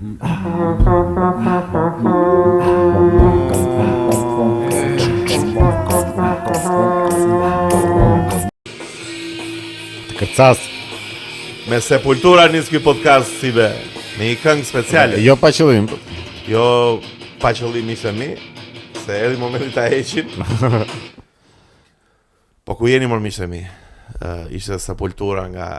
Kërcas Me Sepultura nis ky podcast si be, me një këngë speciale. jo pa qëllim. Jo pa qëllim ishte mi, se erdhi momenti ta heqim. Po ku jeni mor miqtë mi? Ishte Sepultura nga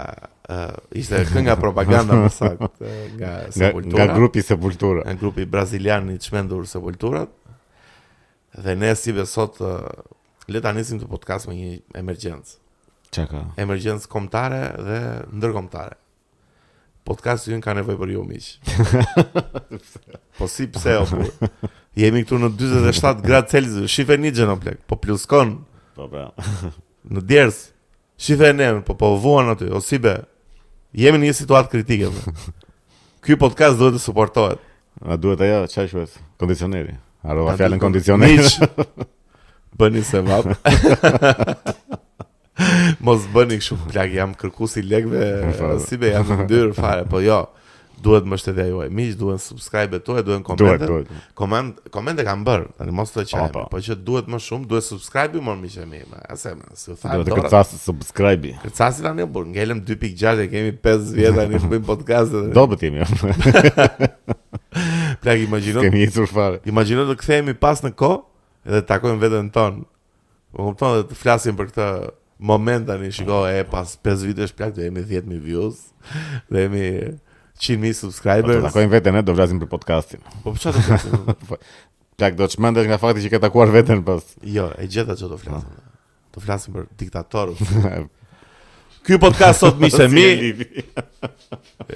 ishte kënga propaganda më saktë nga Sepultura. Nga grupi Sepultura. Nga grupi brazilian i çmendur Sepulturat. Dhe ne si be sot le ta nisim të podcast me një emergjencë. Çka? Emergjencë kombëtare dhe ndërkombëtare. Podcasti ynë ka nevojë për ju miq. Po si pse o burr? Jemi këtu në 47 gradë Celsius, shifeni gjën o plek, po pluskon. Po pra. Në djers. Shifeni po vuan aty, o si be. Jemi në një situatë kritike. Ky podcast duhet të suportohet. A duhet ajo, çfarë quhet? Kondicioneri. Harrova fjalën kondicioner. Miq. Bëni se vap. Mos bëni kështu plak, jam kërkuesi lekëve, si be jam ndyr fare, po jo. Duhet mbështetja juaj. Miq, duhen subscribe tuaj, duhen komente. Duhet. Komente kanë bërë, tani mos të çajmë, Po. po që duhet më shumë, duhet subscribe më miq e mi. Asë, si u tha. Duhet të kërcas subscribe. Kërcasi tani burr, ngelëm 2.6 e kemi 5 vjet tani bëjmë podcast. Dobët jemi. Plak, imagjino. Kemi ecur fare. Imagjino të kthehemi pas në kohë dhe të takojmë veten tonë. Po kupton dhe të flasim për këtë moment tani, shiko, pas 5 vitesh plak do jemi 10.000 views, do jemi 100.000 subscribers. Do takojmë veten, ne do flasim për podcastin. Po çfarë do flasim? Plak do të çmendesh nga fakti që ke takuar veten pas. Jo, e gjeta çfarë do flasim. Do flasim për diktatorët. Ky podcast sot miqtë mi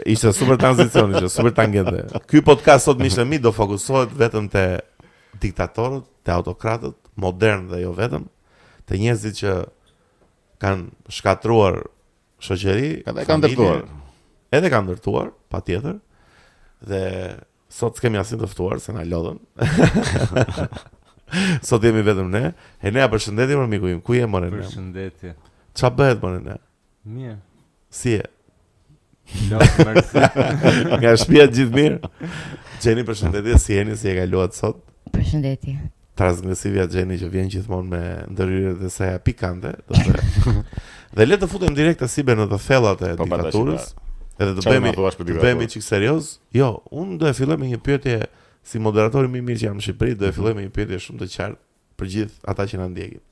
ishte super tranzicion, ishte super tangente. Ky podcast sot miqtë mi do fokusohet vetëm te diktatorët, te autokratët modern dhe jo vetëm, te njerëzit që kanë shkatruar shoqëri, Edhe kanë ndërtuar. Edhe kanë ndërtuar, patjetër. Dhe sot s'kemi asnjë të ftuar se na lodhën. Sot jemi vetëm ne. E ne përshëndetje për miku im. Ku je more ne? Përshëndetje. Ç'a bëhet more ne? Mirë. Si e? Lot mersi. Nga shtëpia gjithë mirë. Gjeni përshëndetje, si jeni, si e kaluat sot? Përshëndetje. Transgresivja Gjeni që vjen gjithmonë me ndërhyrjet e saj pikante, dhe le të futem direkt asibe në të thellat e diktaturës. Edhe të bëhemi çik serioz. Jo, unë do e filloj me një pyetje si moderatori më i mirë që jam në Shqipëri, do e filloj me një pyetje shumë të qartë për gjithë ata që na ndjekin.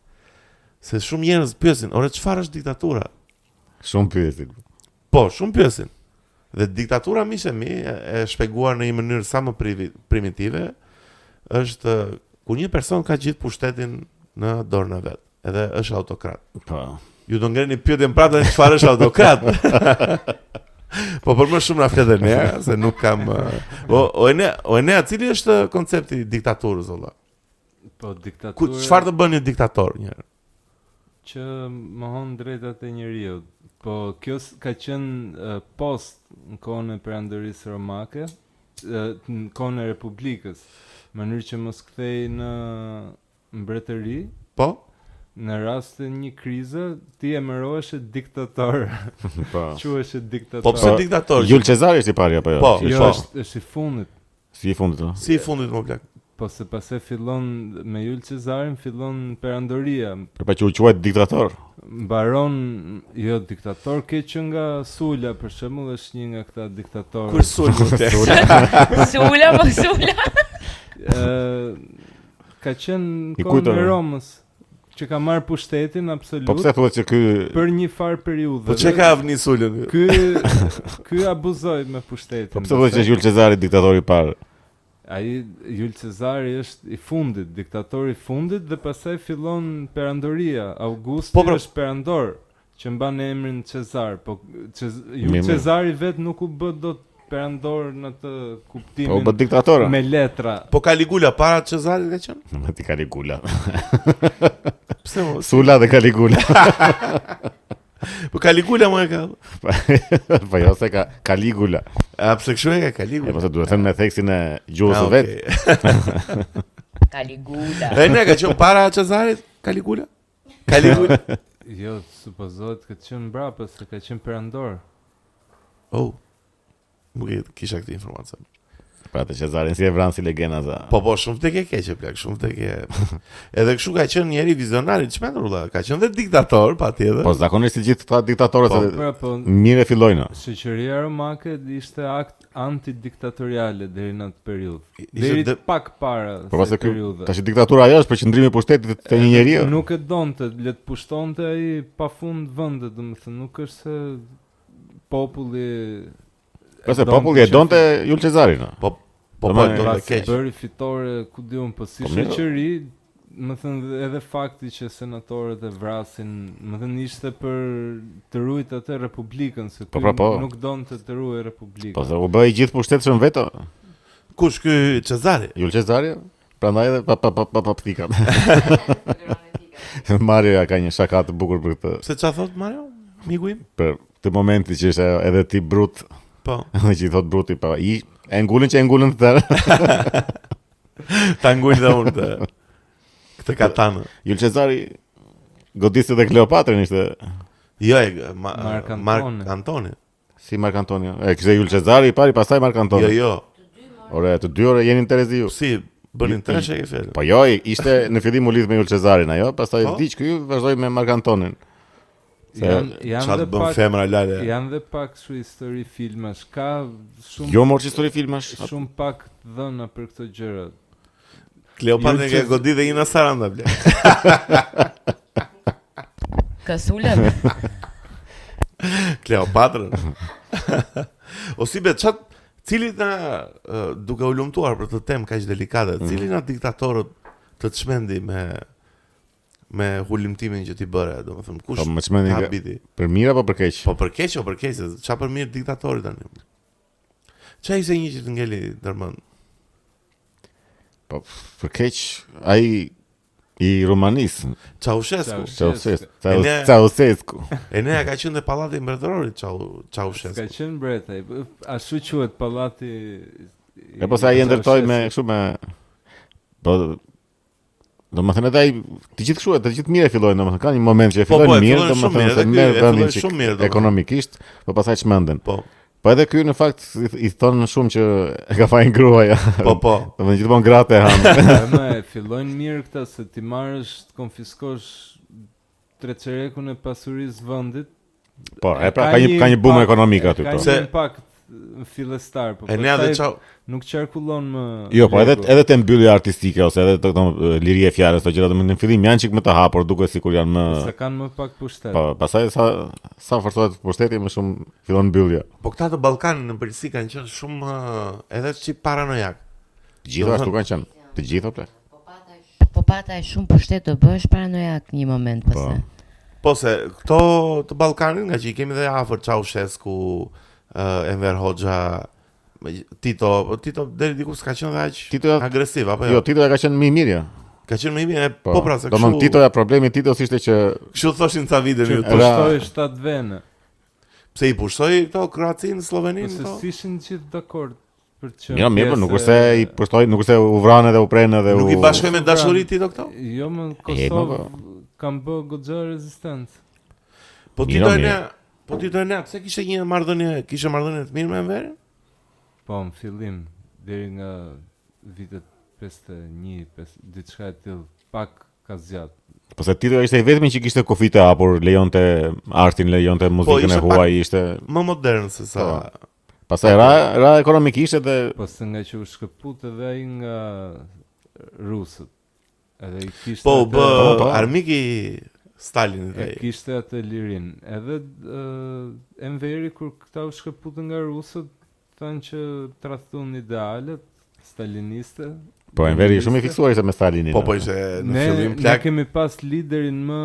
Se shumë njerëz pyesin, "Ore, çfarë është diktatura?" Shumë pyesin. Po, shumë pyesin. Dhe diktatura miqë mi e shpjeguar në një mënyrë sa më primitive është kur një person ka gjithë pushtetin në dorën e vet, edhe është autokrat. Po. Ju do ngreni pyetjen prapë çfarë është autokrat. Po për më shumë na fletë ne, se nuk kam o ne, cili është koncepti diktaturës valla? Po diktatura. Çfarë të bën një diktator një? Që mohon drejtat e njeriut. Po kjo ka qenë post në kohën e Perandërisë Romake, në kohën e Republikës, në mënyrë që mos kthej në mbretëri. Po? Në rast të një krize, ti emërohesh diktator. Po. Quhesh diktator. Po pse diktator? Jul Cezari është i pari apo jo? Po. Jo, është i fundit. Si i fundit, o? Si i fundit më plak. Po se pastaj fillon me Jul Cezarin, fillon Perandoria. Përpa që u quajt diktator. Mbaron, jo diktator ke që nga Sula, për shembull është një nga këta diktatorë. Kur Sula? Sula, po Sula. Ka qenë kohën e Romës, që ka marrë pushtetin absolut. Po pse thuhet që ky për një farë periudhë. Po çka ka avni Sulën? Ky abuzoi me pushtetin. Po pse thuhet që Jul Cezari diktatori i parë? Ai Jul Cezari është i fundit, diktatori i fundit dhe pastaj fillon Perandoria. Augusti është perandor që mban emrin Cezar, po Jul Cezari vet nuk u bë dot perandor në të kuptimin. Po bë diktator. Me letra. Po Caligula para Cezarit ka qenë? Me ti Caligula. Pse mos? Sula dhe Caligula. Po Caligula më e ka. Po jo se ka Caligula. A pse kështu e ka Caligula? Po se duhet të thënë me theksin e gjuhës së vet. Caligula. E ne ka qenë para Cezarit Caligula? Caligula. Jo, supozohet ka qenë mbrapa se ka qenë perandor. Oh. Nuk kisha këtë informacion. Pra të Cezarin si e vran si legenda za. Po, shumë të keqe plak, shumë të ke. Edhe kështu ka qenë njeri vizionar i çmendur valla, ka qenë dhe diktator patjetër. Po zakonisht si gjithë këta diktatorët mirë fillojnë. Shoqëria romake ishte akt antidiktatoriale deri në atë periudhë. Deri pak para kësaj periudhe. Tash diktatura ajo është për qëndrimi i pushtetit të një njeriu. Nuk e donte, le të pushtonte ai pafund vende, domethënë nuk është se populli populli e donte Jul Cezarin. Po donte keq. Bëri fitore, ku diun, po si shoqëri, më thënë edhe fakti që senatorët e vrasin, më thënë ishte për të ruajtur atë republikën, se nuk donte të ruajë republikën. Po se u bë i gjithë pushtetshëm vetë. Kush ky Cezari? Jul Cezari, prandaj edhe pa ptika. Mario ka një shaka të bukur për këtë. Pse çfarë thot Mario? Miku im? Për të momenti që ishte edhe ti brut. Po. Edhe që i thot bruti, pa i e ngulin të tërë. Ta ngulin dhe unë këtë katanë. Jul Cezari godiste dhe Kleopatrin ishte. Jo, Mark Antoni. Si Mark Antoni. Kishte Jul Cezari i pari, pastaj Mark Antoni. Jo. Ore, të dy orë jeni në Tereziu. Si, bënin treshe e fjalë. Po jo, ishte në fillim u lidh me Jul Cezarin ajo, pastaj diç ky vazhdoi me Mark Antonin. Janë dhe pak femra lale. Janë dhe pak kështu histori filmash, ka shumë. Jo morë histori filmash. Shumë pak dhëna për këto gjëra. Kleopatra që godi dhe një Saranda ble. Kasulën. Kleopatra. O si çat cili na duke u lumtuar për këtë temë kaq delikate, cili nga diktatorët të çmendi me hulimtimin që ti bëre, domethënë kush ka biti? Për mirë apo për keq? Po për keq, çfarë për mirë diktatorit tani? Çfarë ishte një që të ngeli ndërmend? Po për keq ai i Romanisë. Ceausescu. E ne ka qenë në pallati mbretërorit Ceausescu. Ka qenë mbretaj, ashtu quhet pallati. E po sa i ndërtoi me kështu me po domethënë ai të gjithë kështu, të gjithë mirë fillojnë, domethënë ka një moment që e fillojnë mirë, domethënë se merr vendin ekonomikisht, po pastaj çmenden. Po edhe ky në fakt i thon shumë që e ka fajin gruaja. Po. Domethënë gjithmonë gratë han. Më fillojnë mirë këta se ti marrësh, të konfiskosh treçerekun e pasurisë vendit. Po, ka një boom ekonomik aty po. Ka impakt fillestar, po. Nuk qarkullon më. Jo, po edhe të mbyllje artistike ose edhe të liri e fjalës, ato gjëra në fillim janë çik më të hapur, duket sikur janë më. Se kanë më pak pushtet. Po, pastaj sa forcohet pushteti më shumë fillon mbyllja. Po këta të Ballkanit në përgjithësi kanë qenë shumë edhe çik paranojak. Të gjitha ashtu kanë qenë. Të gjitha ple. Po pata e shumë pushtet do bësh paranojak një moment pastaj. Po se këto të Ballkanit nga që i kemi dhe afër Ceausescu, Enver Hoxha, Tito deri diku s'ka qenë aq agresiv apo jo? Jo, Tito ka qenë më i mirë. Ka qenë më i mirë, po pra se kështu. Domthon Titoja problemi Titos ishte që kështu thoshin ca vite në YouTube. Pushtoi 7 vende. Pse i pushtoi këto Kroacinë, Sloveninë? Se ishin gjithë dakord për të qenë. Jo, mirë, nuk është se i pushtoi, nuk është se u vranë dhe u prenë dhe u. Nuk i bashkoi me dashuri Tito këto? Jo, në Kosovë kanë bë goxha rezistencë. Po Tito e ne, pse kishte një marrëdhënie të mirë me Enverin? Po, në fillim, deri nga vitet 51, diçka e tillë, pak ka zgjat. Po se Tito ishte i vetmi që kishte kufi të hapur, lejonte artin, lejonte muzikën e huaj, ishte më modern se sa. Pastaj ra ekonomikisht edhe po se nga që u shkëput edhe ai nga rusët. Edhe i kishte po armiki Stalin e kishte atë lirin. Edhe Enveri kur këta u shkëputën nga rusët, thanë që tradhton idealet staliniste. Po Enveri shumë i fiksuar ishte me Stalinin. Po ishte në fillim plak. Ne kemi pas liderin më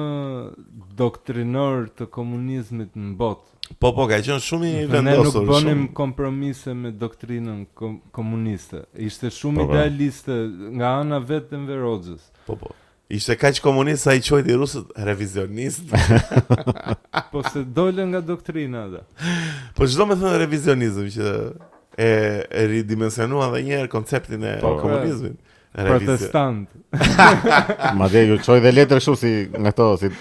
doktrinor të komunizmit në botë. Po ka qenë shumë i vendosur. Ne nuk bënim kompromise me doktrinën komuniste. Ishte shumë idealiste nga ana vetë Enver Hoxhës. Po. Ishte kaq komunist sa i quajti rusët revizionist. Po se dole nga doktrina ata. Po çdo më thënë revizionizëm që e ridimensionua edhe një herë konceptin e komunizmit. Protestant. Madje ju çoj dhe letër kështu si nga këto si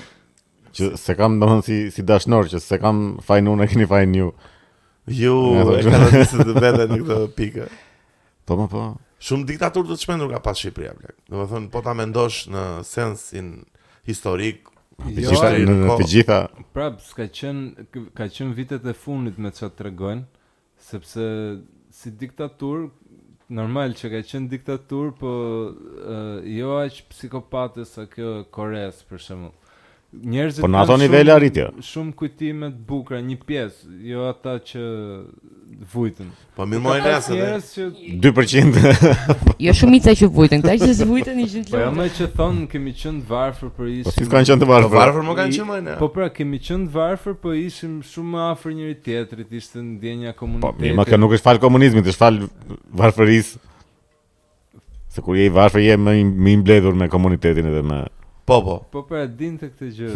që se kam domethënë si dashnor që se kam fajin unë e keni fajin ju. Ju e kanë nisë të vetë në këtë pikë. Po. Shumë diktaturë të çmendur ka pas Shqipëria, plak. Domethënë, po ta mendosh në sensin historik, në të gjitha. Prap, ka qenë vitet e fundit me çfarë tregojnë, sepse si diktaturë normal që ka qenë diktaturë, po jo aq psikopate sa kjo Koreas për shembull. Njerëzit po në ato nivele arritja. Shumë kujtime të bukura, një pjesë, jo ata që vujtën. Po mirë më nëse njerëz që 2%. Jo shumica që vujtën, këta që s'vujtën ishin të po jo më që thonë kemi qenë të varfër për ishim. Po si kanë qenë të varfër? Varfër më kanë qenë më ne. Po pra kemi qenë të varfër, po ishim shumë më afër njëri tjetrit, ishte ndjenja komuniteti. Po më kjo nuk është fal komunizmit, është fal varfërisë. Se kur je i varfër je më i mbledhur me komunitetin edhe me Po pra dinte këtë gjë.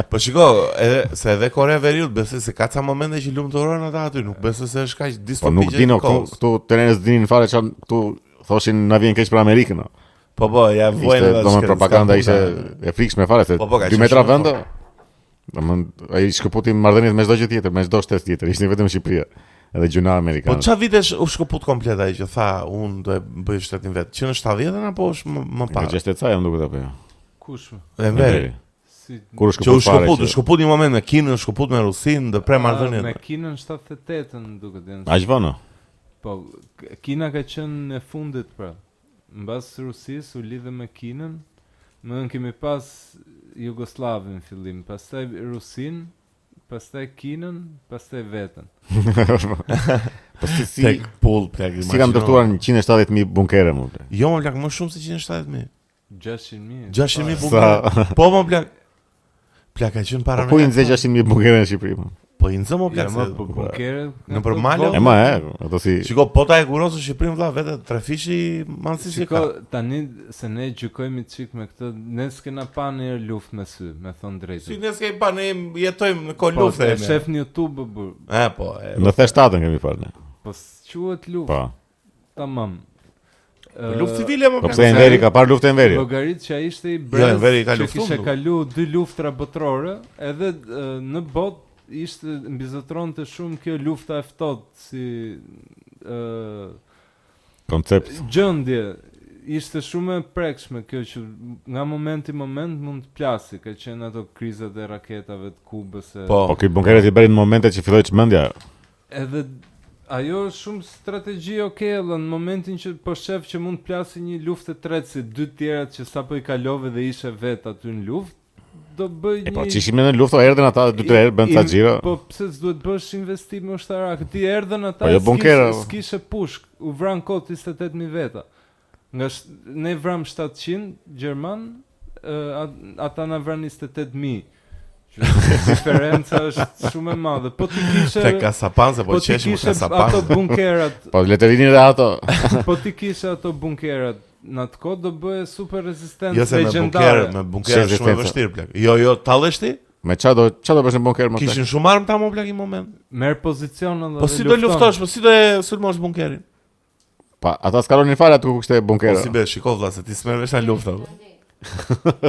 Po shiko, se edhe Korea Veriut besoj se ka ca momente që lumturon ata aty, nuk besoj se është kaq distopike. Po nuk dino këtu terenës dinin fare çan këtu thoshin na vjen keq për Amerikën. Po, ja vojnë edhe domethënë propaganda ishte e frikshme fare se 2 metra vend. Domethënë ai shkëputi marrëdhëniet me çdo gjë tjetër, me çdo shtet tjetër, ishte vetëm Shqipëria. Edhe gjuna amerikane. Po çfarë vitesh u shkëput komplet ai që tha unë do e bëj shtetin vet? Që në 70-ën apo është më parë? Në 60-ca jam duket apo jo. Kush? Enveri. Kur u shkëput një moment me Kinën, shkëput me Rusinë, do pre marrëdhëniet. Me Kinën 78-ën duket janë. Aq vonë. Po Kina ka qenë në fundit pra. Mbas Rusisë u lidhe me Kinën. Më kemi pas Jugosllavin fillim, pastaj Rusinë, pastaj Kinën, pastaj veten. Po si pull plak. Si kanë ndërtuar 170.000 bunkere më plak. Jo më plak, më shumë se 170.000. 600.000. 600.000 bunkere. Po më plak. Plak ka qenë para. Po i nxe 600.000 bunkere në Shqipëri. Po i nxe më plak. Po bunkere. Në përmalë. Ato si. Shiko, po ta e kurosë Shqipërinë vëlla vetë trefishi mallsi si ka. Shiko, tani se ne gjykojmë çik me këtë, ne s'kena pa në luftë me sy, me thon drejtë. Si ne s'kemi pa, ne jetojmë në kohë lufte. Po shef në YouTube bur. Po. Në theshtatën kemi parë ne. Po quhet luftë. Po. Tamam. Luftë civile më. Po pse Enveri ka parë luftë Enveri? Llogarit që ai ishte i brez. Enveri ka luftuar. Kishte kalu 2 luftra botërore, edhe në botë ishte mbizotronte shumë kjo lufta e ftohtë si koncept. Gjendje ishte shumë e prekshme kjo që nga momenti në moment mund të plasi, ka qenë ato krizat e raketave të Kubës. Po ky bunkeret i bërin në momentet që filloi çmendja. Edhe ajo është shumë strategji në momentin që po shef që mund të plasi një luftë e tretë si 2 tjerat që sapo i kalove dhe ishe vet aty në luftë. Do bëj një. Po çishim në luftë erdhën ata 2-3 herë bën ca xhiro. Po pse s'duhet bësh investim ushtarak? Ti erdhën ata s'kishe pushk, u vran kot 28.000 veta. Nga ne vram 700 gjerman, ata na vran 28.000. Diferenca është shumë e madhe. Po ti kishe tek kasapan se po qeshim kasapan. Ato bunkerat. Po le të vinin edhe ato. Po ti kishe ato bunkerat. Në atë kohë do bëhe super rezistencë legjendare. Me bunkere shumë e vështirë plak. Jo, tallesh ti? Me çado bësh në bunker më. Kishin shumë armë ta më plak në moment. Merr pozicion edhe. Po si do luftosh, po si do e sulmosh bunkerin? Pa, ata s'kalonin fare aty ku kishte bunkera. Po si bësh, shikoj vëlla se ti s'merr vesh në luftë.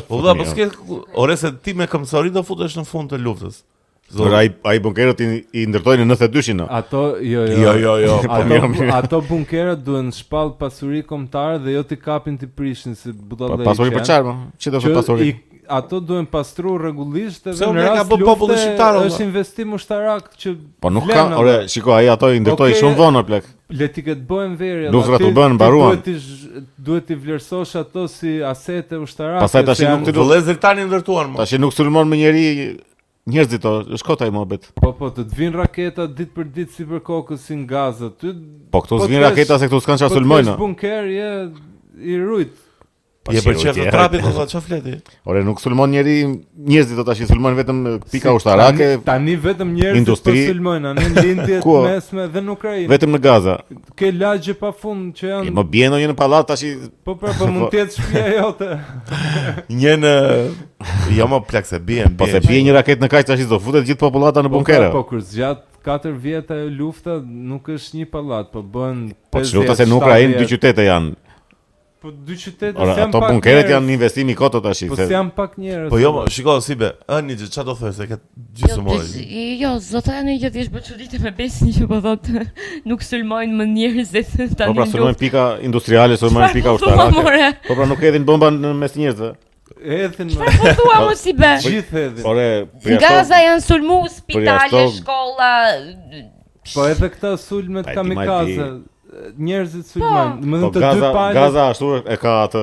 Po vëlla, po s'ke ore se ti me këmbësori do futesh në fund të luftës. Ai bunkerët i ndërtojnë në 92-shin. Ato jo. Ato bunkerët duhen shpall pasuri kombëtare dhe jo ti kapin ti prishin si budallë. Pasuri për çfarë? Çi do të pasuri? Ato duhen pastru rregullisht edhe në rast populli shqiptar. Është investim ushtarak që po nuk ka, ore, shiko, ai ato i ndërtoi shumë vonë plak. Le ti këtë bëhen verja. Luftrat u bën mbaruan. Duhet ti vlerësosh ato si asete ushtarake. Pastaj tash nuk të vëllezër tani ndërtuan më. Tash nuk sulmon me njerëzit to, shkota i mohabet. Po të vin raketa ditë për ditë sipër kokës si në Gazë. Po këtu s'vin raketa se këtu s'kan çfarë sulmojnë. Po bunker je i rujt. Je për çfarë të trapit do çfarë fleti? Ore nuk sulmon njerëzit do tash sulmojnë vetëm pika ushtarake. Tani vetëm njerëzit po sulmojnë në lindjet mesme dhe në Ukrainë. Vetëm në Gaza. Ke lagje pafund që janë. Më bien ndonjë në pallat tash. Po mund të jetë shtëpia jote. Një në jo më plak se bien. Po se bie një raketë në kaq tash do futet gjithë popullata në bunkere. Po kur zgjat 4 vjet ajo lufta nuk është një pallat, po bën 5 vjet. Po lufta se në Ukrainë 2 qytete janë. Po dy qytete Ora, ato bunkeret janë investimi i koto tash. Po janë pak njerëz. Po jo, shiko, si be, një çfarë do thoj se ka gjysmëri. Jo, zota janë që thjesht çuditë me besin që po thotë nuk sulmojnë më njerëzit tani. Po pra sulmojnë pika industriale, sulmojnë pika ushtarake. Po pra nuk hedhin bomba në mes njerëzve. Hedhin më. Po thua mos si be. Gjithë hedhin. Ore, Gaza janë sulmu spitale, shkolla. Po edhe këta sulmet kamikaze. Njerëzit sulmojnë. Domethënë të dy palët. Gaza ashtu e ka atë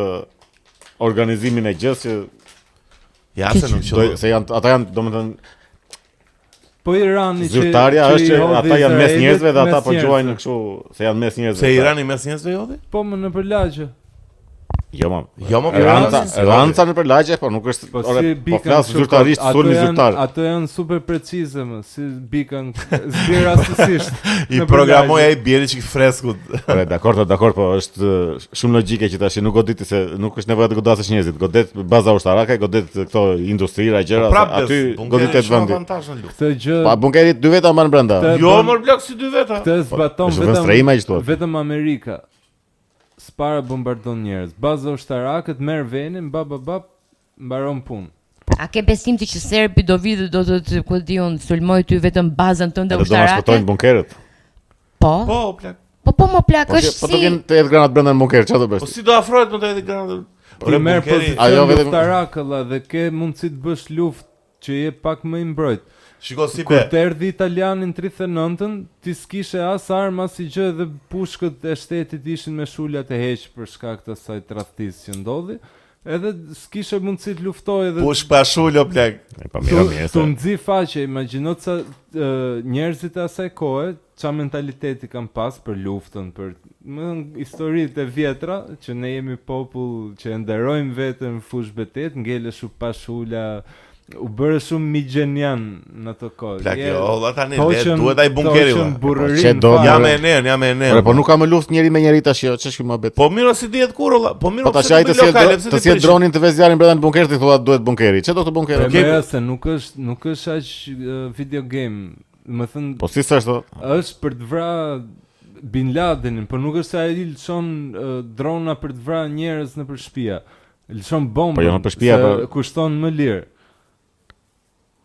organizimin e gjës që ja se nuk qelloj. Se ata janë domethënë po Irani që zyrtarja është që ata janë mes njerëzve dhe ata po quajnë kështu se janë mes njerëzve. Se Irani mes njerëzve jodhi? Po më nëpër lagje. Jo më. Ranca nëpër lagje, po nuk është po flas zyrtarisht, sulmi zyrtar. Ato janë super precize më, si bikan zbir rastësisht. I programoj ai bjeri çik freskut. Po dakor, po është shumë logjike që tash nuk godit se nuk është nevojë të godasësh njerëzit, godet baza ushtarake, godet këto industrira gjëra, aty goditet vendi. Këtë gjë. Pa bunkerit dy veta mban brenda. Jo, mor blok si dy veta. Këtë zbaton vetëm Amerika. S'para bombardon njerëz. Baza ushtarake merr venin, mbaron punë. A ke besim ti që serbi do vi dhe do të ku diun sulmoj ty vetëm bazën tënde ushtarake? Do të shpëtojnë bunkeret. Po. Po, plak. Po më plak është si. Po të kenë të jetë granat brenda në bunker, çfarë do bësh? Po si do afrohet më të jetë granat? Po merr pozicion ushtarakëlla dhe ke mundësi të bësh luftë që je pak më i mbrojt. Shiko si kur të erdhi italianin 39-ën, ti s'kishe as arma si gjë dhe pushkët e shtetit ishin me shulat e heq për shkak të asaj tradhtisë që ndodhi. Edhe s'kishe mundësi të luftoj edhe push pa shulo plak. Tu nxi faqe, imagjino sa njerëzit e asaj kohe, ç'a mentaliteti kanë pas për luftën, për historitë e vjetra që ne jemi popull që e nderojmë veten në fushë betet, ngelesh pa shula. U bërë shumë migjenian në të kohë. Plak jo, tani duhet ai bunkeri. Jam e ner. Po nuk ka më luftë njëri me njëri tash, ç'është ky mohabet. Po mirë si dihet kur olla. Po mirë pse të si dronin të vëz zjarin brenda në bunker ti thua duhet bunkeri. Ç'do të bunkeri? Po se nuk është aq video game. Më thën po si s'është? Është për të vrarë Bin Ladenin, por nuk është se ai lëshon drona për të vrarë njerëz nëpër shtëpia. Lëshon bombë. Po jo nëpër shtëpia, kushton më lirë.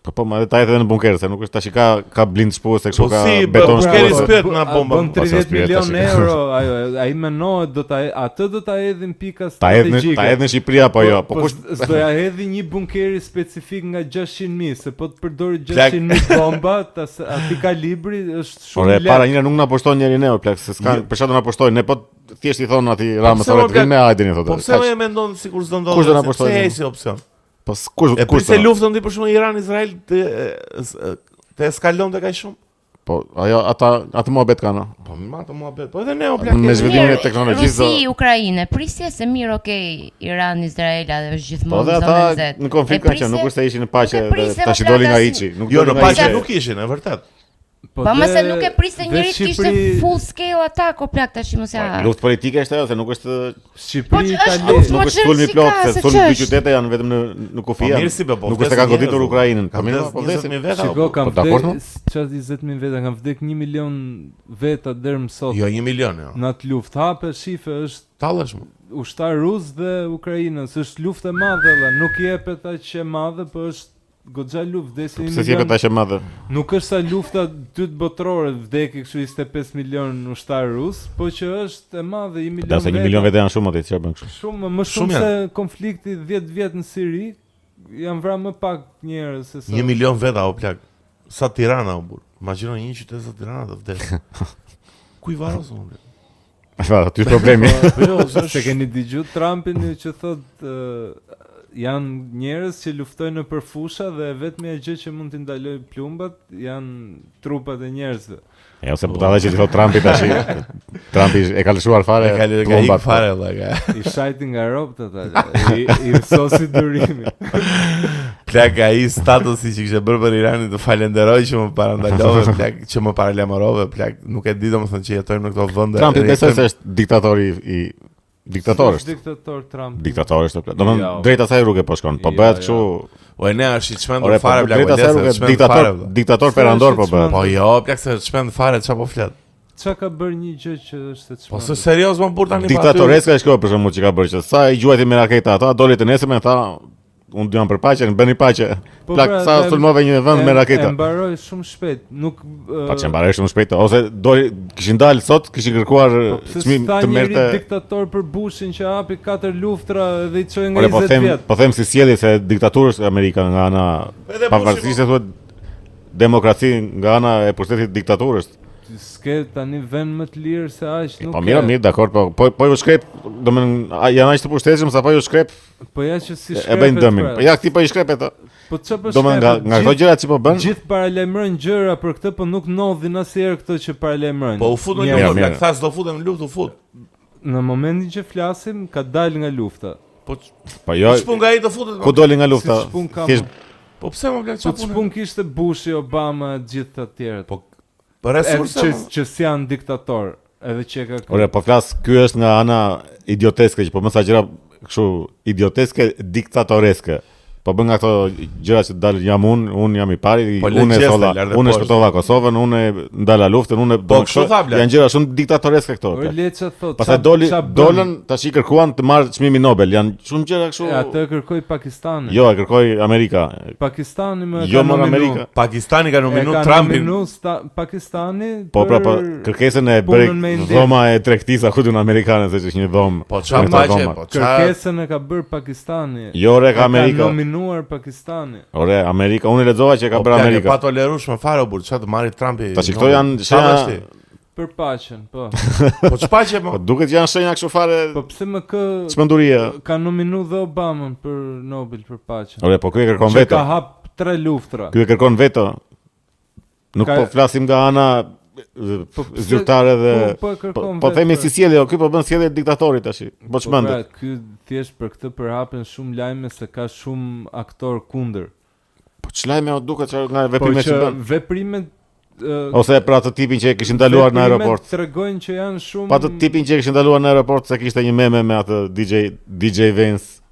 Po më ta edhe në bunker se nuk është tash ka blind shpuese kështu ka beton shpuese. Po na bomba. 30 milionë euro, ai menohet do ta hedhin pika strategjike. Ta hedhin në Shqipëri apo jo? Po kush do ja hedhi një bunkeri specifik nga 600.000, se po të përdori 600.000 bomba, aty kalibri është shumë lehtë. Ore, para njëra nuk na pushton njëri ne, plak, se s'ka për çfarë do na pushtojnë, ne po thjesht i thon aty Ramës ore të vinë me hajdin i thotë. Po pse më mendon sikur s'do ndodhë? Kush do na pushtojë? Se ai opsion. Po kush se luftën ti për shkak Iran-Izrael të eskalon të kaq shumë. Po ajo atë mohabet kanë. Po më atë mohabet. Po edhe ne o plak. Me zhvillimin e teknologjisë. Rusi, Ukrainë, prisje se mirë, okay, Iran, Izrael është gjithmonë zonë e zetë. Në konflikt kanë qenë, nuk është se ishin në paqe dhe tash doli nga hiçi. Jo, në paqe nuk ishin, e vërtet. Po mëse nuk e prisë njëri të ishte full scale attack o plak tash mos ja. Luftë politike është ajo se nuk është Shqipëri Itali, nuk është sulmi plot, se sulmi dy qytete janë vetëm në kufia. Nuk është se ka goditur Ukrainën. Po mirë, po vdesin veta. Shiko, kam vdekur çfarë 20.000 veta, kanë vdekur 1 milion veta deri më sot. Jo 1 milion, jo. Në atë luftë hape shife është tallesh më. Ushtar rus dhe Ukrainës, është luftë e madhe, nuk jepet aq e madhe, po është goxha luftë vdesin 1 milion. Se jepet aq e madhe. Nuk është sa lufta dytë botërore, vdekë kështu 25 milion ushtar rus, po që është e madhe 1 milion. Dasa 1 milion vete janë shumë atë, çfarë bën kështu? Shumë, më shumë se konflikti 10 vjet në Siri, janë vrarë më pak njerëz se sa. 1 milion veta o plak. Sa Tirana o burr. Imagjino një qytet sa Tirana të vdes. Ku i varos unë? Aty është problemi. Se keni dëgjuar Trumpin që thotë janë njerëz që luftojnë nëpër fusha dhe vetmja gjë që mund t'i ndalojë plumbat janë trupat e njerëzve. Ja ose po dalë që i thot Trumpi tash. Trumpi e ka lëshuar fare plumbat fare valla. I shajti nga ropta ata. I sosi durimin. Plak ai statusi që kishte bërë për Iranin të falenderoj që më parandalove, plak që më paralemorove, plak nuk e di domethënë që jetojmë në këto vende. Trumpi besoj se është diktatori i diktator është. Diktator Trump. Diktator është. Domethënë drejt asaj rrugë po shkon. Po bëhet kështu. O ne është i çmendur fare plak. Diktator perandor po bëhet. Po jo, plak se çmend fare çfarë po flet. çka ka bërë një gjë që është e çmendur. Po se serioz më burr tani. Diktatoreska e shkoi për shkakun që ka bërë që sa i gjuajti me raketa ata, doli të nesër me tha unë duam për paqe, bëni paqe. Plak sa sulmove një vend me raketa. E mbaroi shumë shpejt, nuk Po që mbaroi shumë shpejt, ose doli kishin dalë sot, kishin kërkuar çmim të merrte diktator për Bushin që hapi 4 luftra dhe i çoi nga 20 vjet. Po them si sjellje se diktaturës Amerika nga ana pavarësisht se thuhet demokraci nga ana e pushtetit diktaturës. S'ke tani vend më të lirë se aq nuk. Po mirë, dakor, po ju shkrep, domethënë janë aq të pushtetshëm sa po ju shkrep. Po ja që si shkrep. E bëjnë dëmin. Po ja këti po i shkrep ato. Po çfarë po shkrep? Domethënë nga ato gjërat që po bën. Gjithë paralajmërojnë gjëra për këtë, po nuk ndodhin asnjëherë këto që paralajmërojnë. Po u fut në luftë, tha s'do futem në luftë, u fut. Në momentin që flasim, ka dalë nga lufta. Po jo. Ç'pun nga ai do futet? Ku doli nga lufta? Po pse më vlen çfarë? Po ç'pun kishte Bushi, Obama, gjithë të tjerët. Po resurse që janë diktator, edhe që ka. Ore, po flas, ky është nga ana idioteske që po më sa gjëra kështu idioteske diktatoreske. Po bën nga ato gjëra që dalin unë jam i pari, unë e solla, unë shpëtova Kosovën, unë ndala luftën, unë janë gjëra shumë diktatoreske këto. Pastaj dolën tash i kërkuan të marrë çmimin Nobel, janë shumë gjëra kështu. Atë kërkoi Pakistani. Jo, e kërkoi Amerika. Pakistani më ka nominu. Amerika. Pakistani ka nominu Trumpin. Pakistani. Po kërkesën e bëri dhoma e tregtisë akutun amerikane se është një dhomë. Po çfarë paqe, po kërkesën e ka bërë Pakistani. Jo, ka Amerika. Pakistani. Ore, Amerika, unë e lexova që ka bërë Amerika. Pa tolerueshme fare burr, çfarë të marri Trumpi. Tash këto janë për paqen, po. Po ç'paqe mo? Po duket janë shenja kështu fare. Po pse më kë çmenduria. Ka nominu dhe Obamën për Nobel për paqen. Ore, po ky e kërkon veto. Ka hap 3 luftra. Ky e kërkon veto. Nuk po flasim nga ana zyrtare dhe po themi si sjellje, ky po bën sjellje diktatorit tash. Po çmendet. Ky thjesht për këtë përhapen shumë lajme se ka shumë aktor kundër. Po ç'lajme o duket nga veprimet që bën. Veprimet ose për atë tipin që e kishin ndaluar në aeroport. Tregojnë që janë shumë. Pa atë tipin që e kishin ndaluar në aeroport se kishte një meme me atë DJ Vance.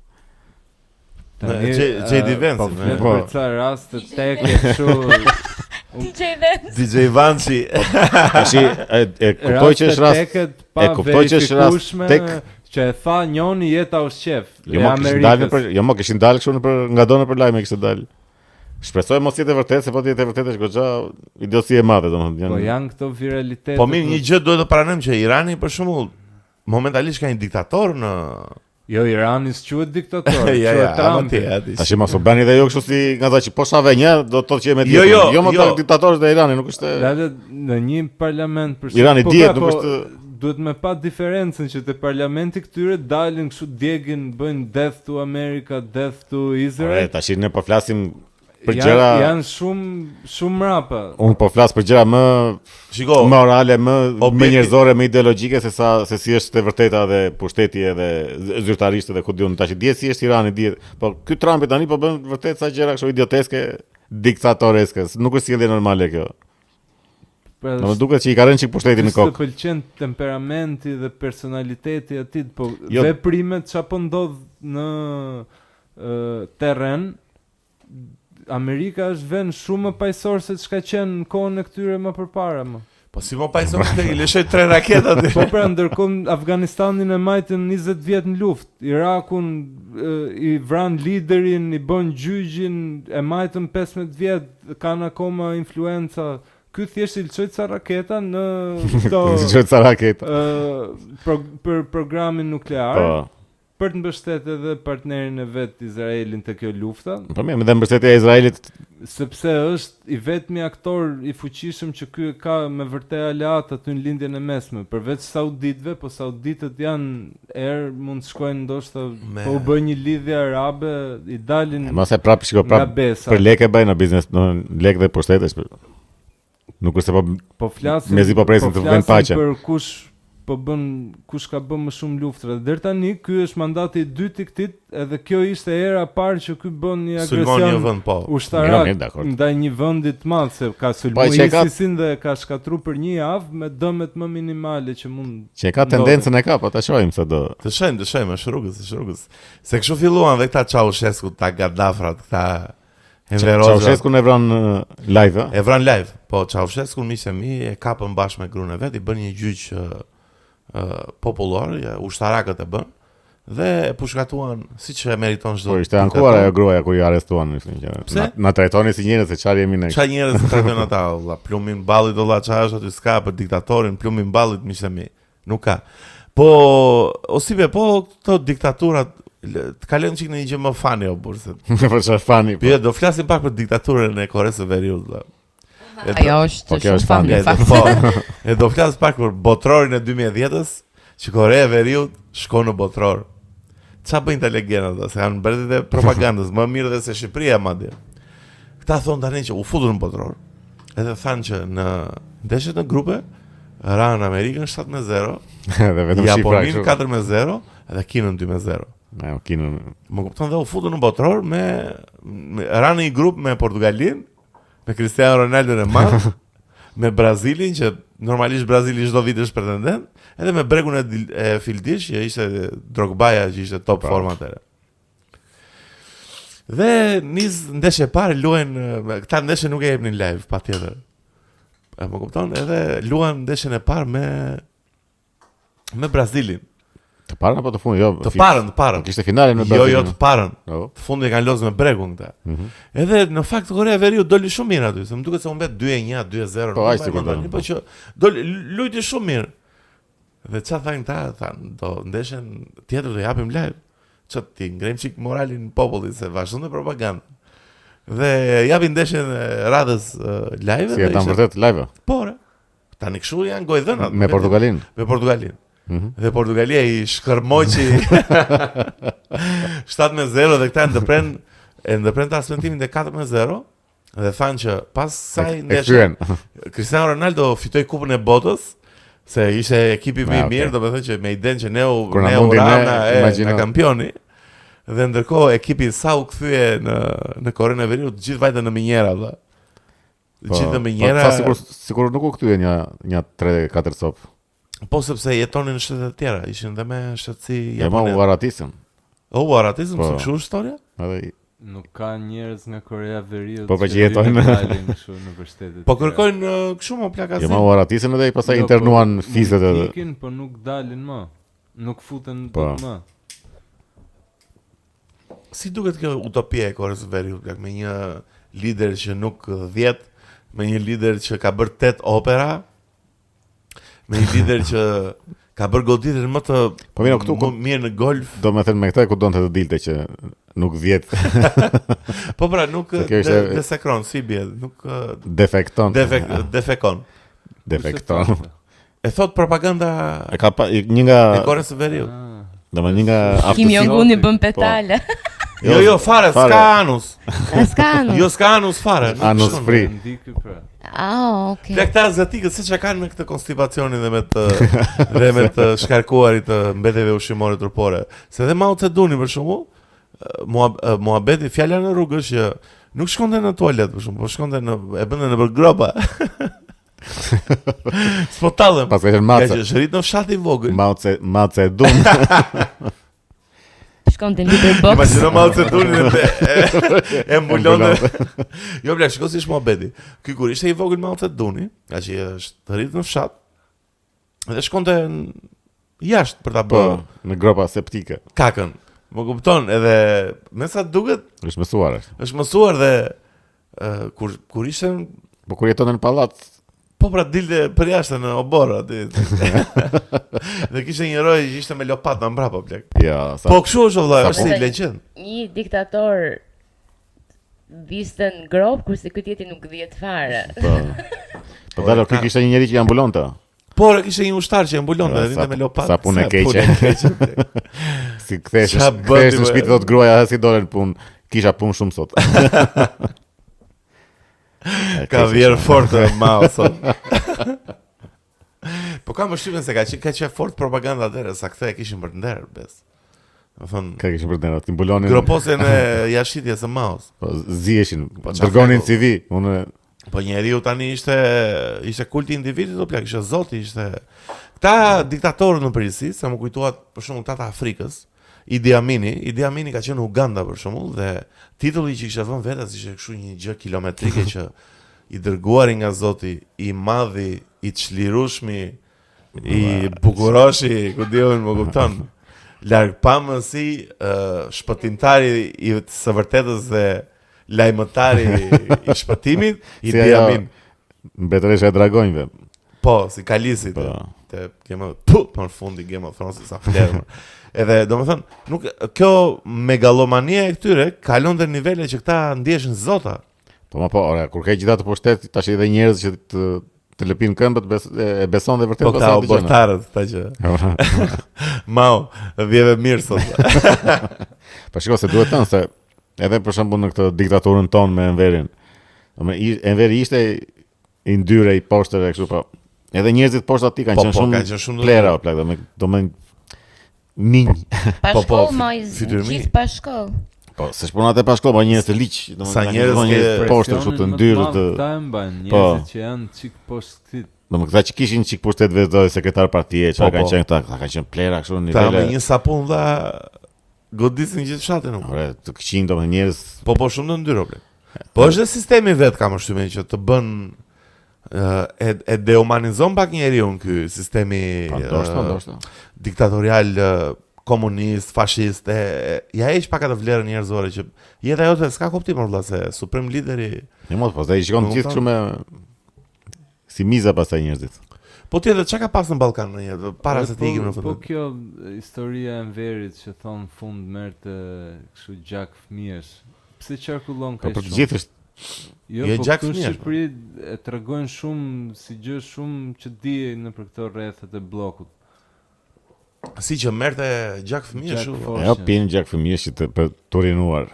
JD Vance. Po ca raste tek kështu. DJ Vanci. Tashi e kuptoj që është rast. E kuptoj që është rast tek që e tha njoni jeta ushqef. Jo më kishin dalë kështu nga dona për lajme kishte dalë. Shpresoj mos jetë e vërtetë, se po të jetë e vërtetë është goxha idiosi e madhe, domethënë. Po janë këto viralitete. Po mirë, një gjë duhet të pranojmë që Irani për shembull momentalisht ka një diktator në Jo, Irani s'quhet diktator, quhet Trumpi. Tash mos u bani dhe jo kështu si nga ata që po shave një, do të thotë që jemi tjetër. Jo më diktatorët e Iranit, nuk është. Në një parlament për Irani dihet, nuk është. Duhet me pa diferencën që te parlamenti këtyre dalin kështu djegin, bëjnë death to America, death to Israel. Tash ne po flasim për gjëra janë shumë mrapa. Unë po flas për gjëra më morale, më njerëzore, më ideologjike se si është e vërteta dhe pushteti edhe zyrtarisht edhe ku diun tash dihet si është Irani dihet. Po ky Trumpi tani po bën vërtet sa gjëra kështu idioteske, diktatoreske, nuk është sjellje normale kjo. Në duket që i ka rënë çik pushtetin në kokë. Të pëlqen temperamenti dhe personaliteti i atij, po veprimet çapo ndodh në terren. Amerika është vend shumë më paqësor se çka qenë në kohën e këtyre më përpara më. Po si më paqësor se i lëshoi 3 raketa aty. Po pra ndërkohë Afganistanin e majtën 20 vjet në luftë, Irakun i vran liderin, i bën gjyqin, e majtën 15 vjet, kanë akoma influenca. Ky thjesht i lëshoi ca raketa në këto për programin nuklear. Për të mbështetur edhe partnerin e vet Izraelin te kjo lufta. Po mirë, dhe mbështetja e Izraelit sepse është i vetmi aktor i fuqishëm që ky ka me vërtet aleat aty në lindjen e mesme, përveç sauditëve, po sauditët janë mund të shkojnë ndoshta po u bën një lidhje arabe, i dalin. Mos e prap shikoj prap për lekë bëjnë në biznes, në lekë dhe pushtetesh. Nuk është se po flasim. Mezi po presin të vënë paqe. Për kush ka bën më shumë luftra. Deri tani ky është mandati i dytë i këtij, edhe kjo ishte era e parë që ky bën një agresion ushtarak ndaj një vendi të madh, se ka sulmuar ISIS-in dhe ka shkatruar për një javë me dëmet më minimale që mund. Që ka tendencën e ka, po ta shohim se do. Të shohim, është rrugës. Se kështu filluan dhe këta Ceausescu, ta Gaddafrat, këta Ceaușescu e vran live, E vran live. Po Ceaușescu miqtë mi e kapën bashkë me gruan e vet, i bën një gjyq popullor, ushtarakët e bën dhe e pushkatuan siç e meriton çdo. Po ishte ankuar ajo gruaja kur i arrestuan, na trajtoni si njerëz se çfarë jemi ne. Çfarë njerëz trajtojnë ata, valla, plumin ballit valla, çfarë është aty s'ka për diktatorin, plumin ballit miqtë mi. Nuk ka. Po osive po këto diktaturat të kalojnë çik në një gjë më fani o burse. Po çfarë fani? Po do flasim pak për diktaturën e Koresë së Veriut. Ajo është shumë fani fakt. Po, e do flas pak për botrorin e 2010-s, që Korea e Veriut shkon në botror. Qa bëjnë të legendat, se janë bërtit e propagandës, më mirë dhe se Shqipëria madje. Këta thonë tani që u futur në botror, edhe thanë që në ndeshjet në grupe, ranë Amerikën 7-0, Japonin 4-0, edhe Kinën 2-0. Më kupton dhe u futur në botror me ranë i grup me Portugalin, me Cristiano Ronaldo e madh, me Brazilin, që normalisht Brazili çdo vit është pretendent, edhe me bregun e Fildish, që ishte Drogbaja, që ishte top forma atëre. Dhe nis ndeshje parë luajnë, këta ndeshje nuk e jepnin live, patjetër. Më kupton? Edhe luan ndeshjen e parë me Brazilin. Të parën apo të fundit? Jo, të parën. Kishte finalen me Brazilin. Jo, të parën. Të fundit kanë lozë me bregun këta. Edhe në fakt Korea e Veriut doli shumë mirë aty, se më duket se u mbet 2-1, 2-0. Po ai sigurisht. Po që luajti shumë mirë. Dhe çfarë thanë ta, thanë, do ndeshën tjetër do japim live. Ço ti ngrem çik moralin popullit se vazhdon me propagandë. Dhe japin ndeshjen radhës live. Si ata vërtet live? Po. Tani kështu janë gojdhënat. Me Portugalin. Dhe Portugalia i shkërmoqi 7-0 dhe këta ndërpren transmetimin dhe 4-0 dhe thanë që pas saj ndeshje Cristiano Ronaldo fitoi kupën e botës, se ishte ekipi më i mirë, do të thënë që me idenë që ne u rana kampioni. Dhe ndërkohë ekipi sa u kthye në Korenë e Veriut, gjithë vajte në minjera valla. Gjithë në minjera. Po sikur nuk u kthye një 3-4 copë. Po sepse jetonin në shtetet e tjera, ishin dhe me shtetësi japoneze. U aratisën. U aratisën, se kështu është historia? Nuk ka njerëz nga Korea e Veriut. Po që jetojnë kështu në shtetet. Po kërkojnë kështu më plakasin. U aratisën edhe pastaj internuan fiset edhe. Ikin, po nuk dalin më. Nuk futen dot më. Si duket kjo utopia e Koreas së Veriut, me një lider që nuk dhjet, me një lider që ka bërë 8 opera, me një lider që ka bërë goditën më të mirë në golf. Do me thënë me këta ku do në të dilte që nuk vjet. Po pra, nuk desekron, si bje, nuk defekton. Defekon. E thot propaganda një nga e Koreas së Veriut. Do me një nga Kim Jong-un bën petale. Jo, fare, s'ka anus. S'ka anus. Jo, s'ka anus fare. Anus free. Okay. Këta azjatikët se që kanë me këtë konstipacionin dhe me të shkarkuarit të mbetjeve ushqimore trupore. Se dhe Mao Tse-duni për shembull, muhabeti, fjala në rrugë është që nuk shkonte në tualet për shembull, po shkonte e bënte nëpër gropa. S'po tallem. Pas ka qenë mace. Ka shërit në fshat i vogël. Mao Tse-duni. Shkonte në liber box. Imagjino Mao Tse-dunin e mbulonte. Jo, bla, shiko si është muhabeti. Ky kur ishte i vogël Mao Tse-duni, që është rritur në fshat, dhe shkonte jashtë për ta bërë në gropa septike. Kakën. Më kupton, edhe me sa duket është mësuar. Është mësuar dhe kur ishte kur jetonte në pallat. Po pra dilte për jashtë në obor aty. Dhe kishte një roj që ishte me lopat në mbrapa plak. Ja, po kështu është vëlla, është si legjend. Një diktator viste në grop kurse ky tjetri nuk vjet fare. Po dalë ky kishte një njerëz që ambulonte. Po, kishte një ushtar që ambulonte, rinte me lopat. Sa punë keqe. Si kthesh në shtëpi do të gruaja si dolen punë, kisha punë shumë sot. Ka vjerë fort Mao sot. Po kam vështirën se ka qenë fort propaganda atëherë, sa kthe kishin për të nder, bes. Do thon, ka kishin për të nder, ti mbulonin groposën e jashitjes së Maos. Po ziheshin, dërgonin CV, Po njeriu tani ishte kulti i individit, do plak, ishte zoti, ishte. Këta diktatorë në përgjithësi, sa më kujtohat për shembull këta të Afrikës, Idi Amini ka qenë në Uganda për shembull dhe titulli që kishte vënë vetes ishte kështu një gjë kilometrike që i dërguari nga Zoti, i madhi, i çlirushmi, i bukuroshi, ku diun më kupton. Larg pamësi, shpëtimtari i së vërtetës dhe lajmëtari i shpëtimit, Idi Amin. Mbretëresha e dragonjve. Po, si Kalisi te Game në fundi Game of Thrones sa flet. Edhe domethënë, kjo megalomania e këtyre kalon te nivele që këta ndjeshin zota. Ora, kur ke gjithë ato pushtet, tash edhe njerëz që të lëpin këmbët e beson dhe vërtet po ka abortarët ata që. Mau, vjeve mirë sot. Po shikoj se duhet të thënë se edhe për shembull në këtë diktaturën tonë me Enverin. Enveri ishte i ndyrë i poshtëve kështu po. Edhe njerëzit poshtë aty kanë qenë shumë plera, domethënë minj. Po, gjithë pa shkollë. Po, se shpunat e pa shkollë, po njerëz të liq, sa njerëz që poshtë kështu të ndyrë të. Ta e mbajnë njerëzit që janë çik poshtë. Domethënë këta që kishin çik pushtet vetë sekretar partie, çfarë kanë qenë këta, kanë qenë plera kështu në nivele. Ta me një sapun dha godisin gjithë fshatin. Ore, të këqin domethënë njerëz. Po shumë të ndyrë ble. Po është sistemi vet kam shtymen që të bën e dehumanizon pak njeriu ky sistemi diktatorial komunist, fashist, ja heq pak atë vlerën njerëzore që jeta jote s'ka kuptim për vëlla se suprem lideri. Jo mos, pastaj shikon gjithë kështu me si miza pastaj njerëzit. Po tjetër çka ka pas në Ballkan ndonjëherë para se të ikim në fund. Po kjo historia e Enverit që thon fund merrte kështu gjak fëmijësh. Pse qarkullon kaq shumë? Po për gjithë është jo, po këtu në Shqipëri e tregojnë shumë si gjë shumë që di në për këto rrethet e bllokut. Si që merrte gjak fëmijësh. Jo, pinë gjak fëmijësh që për të rinuar.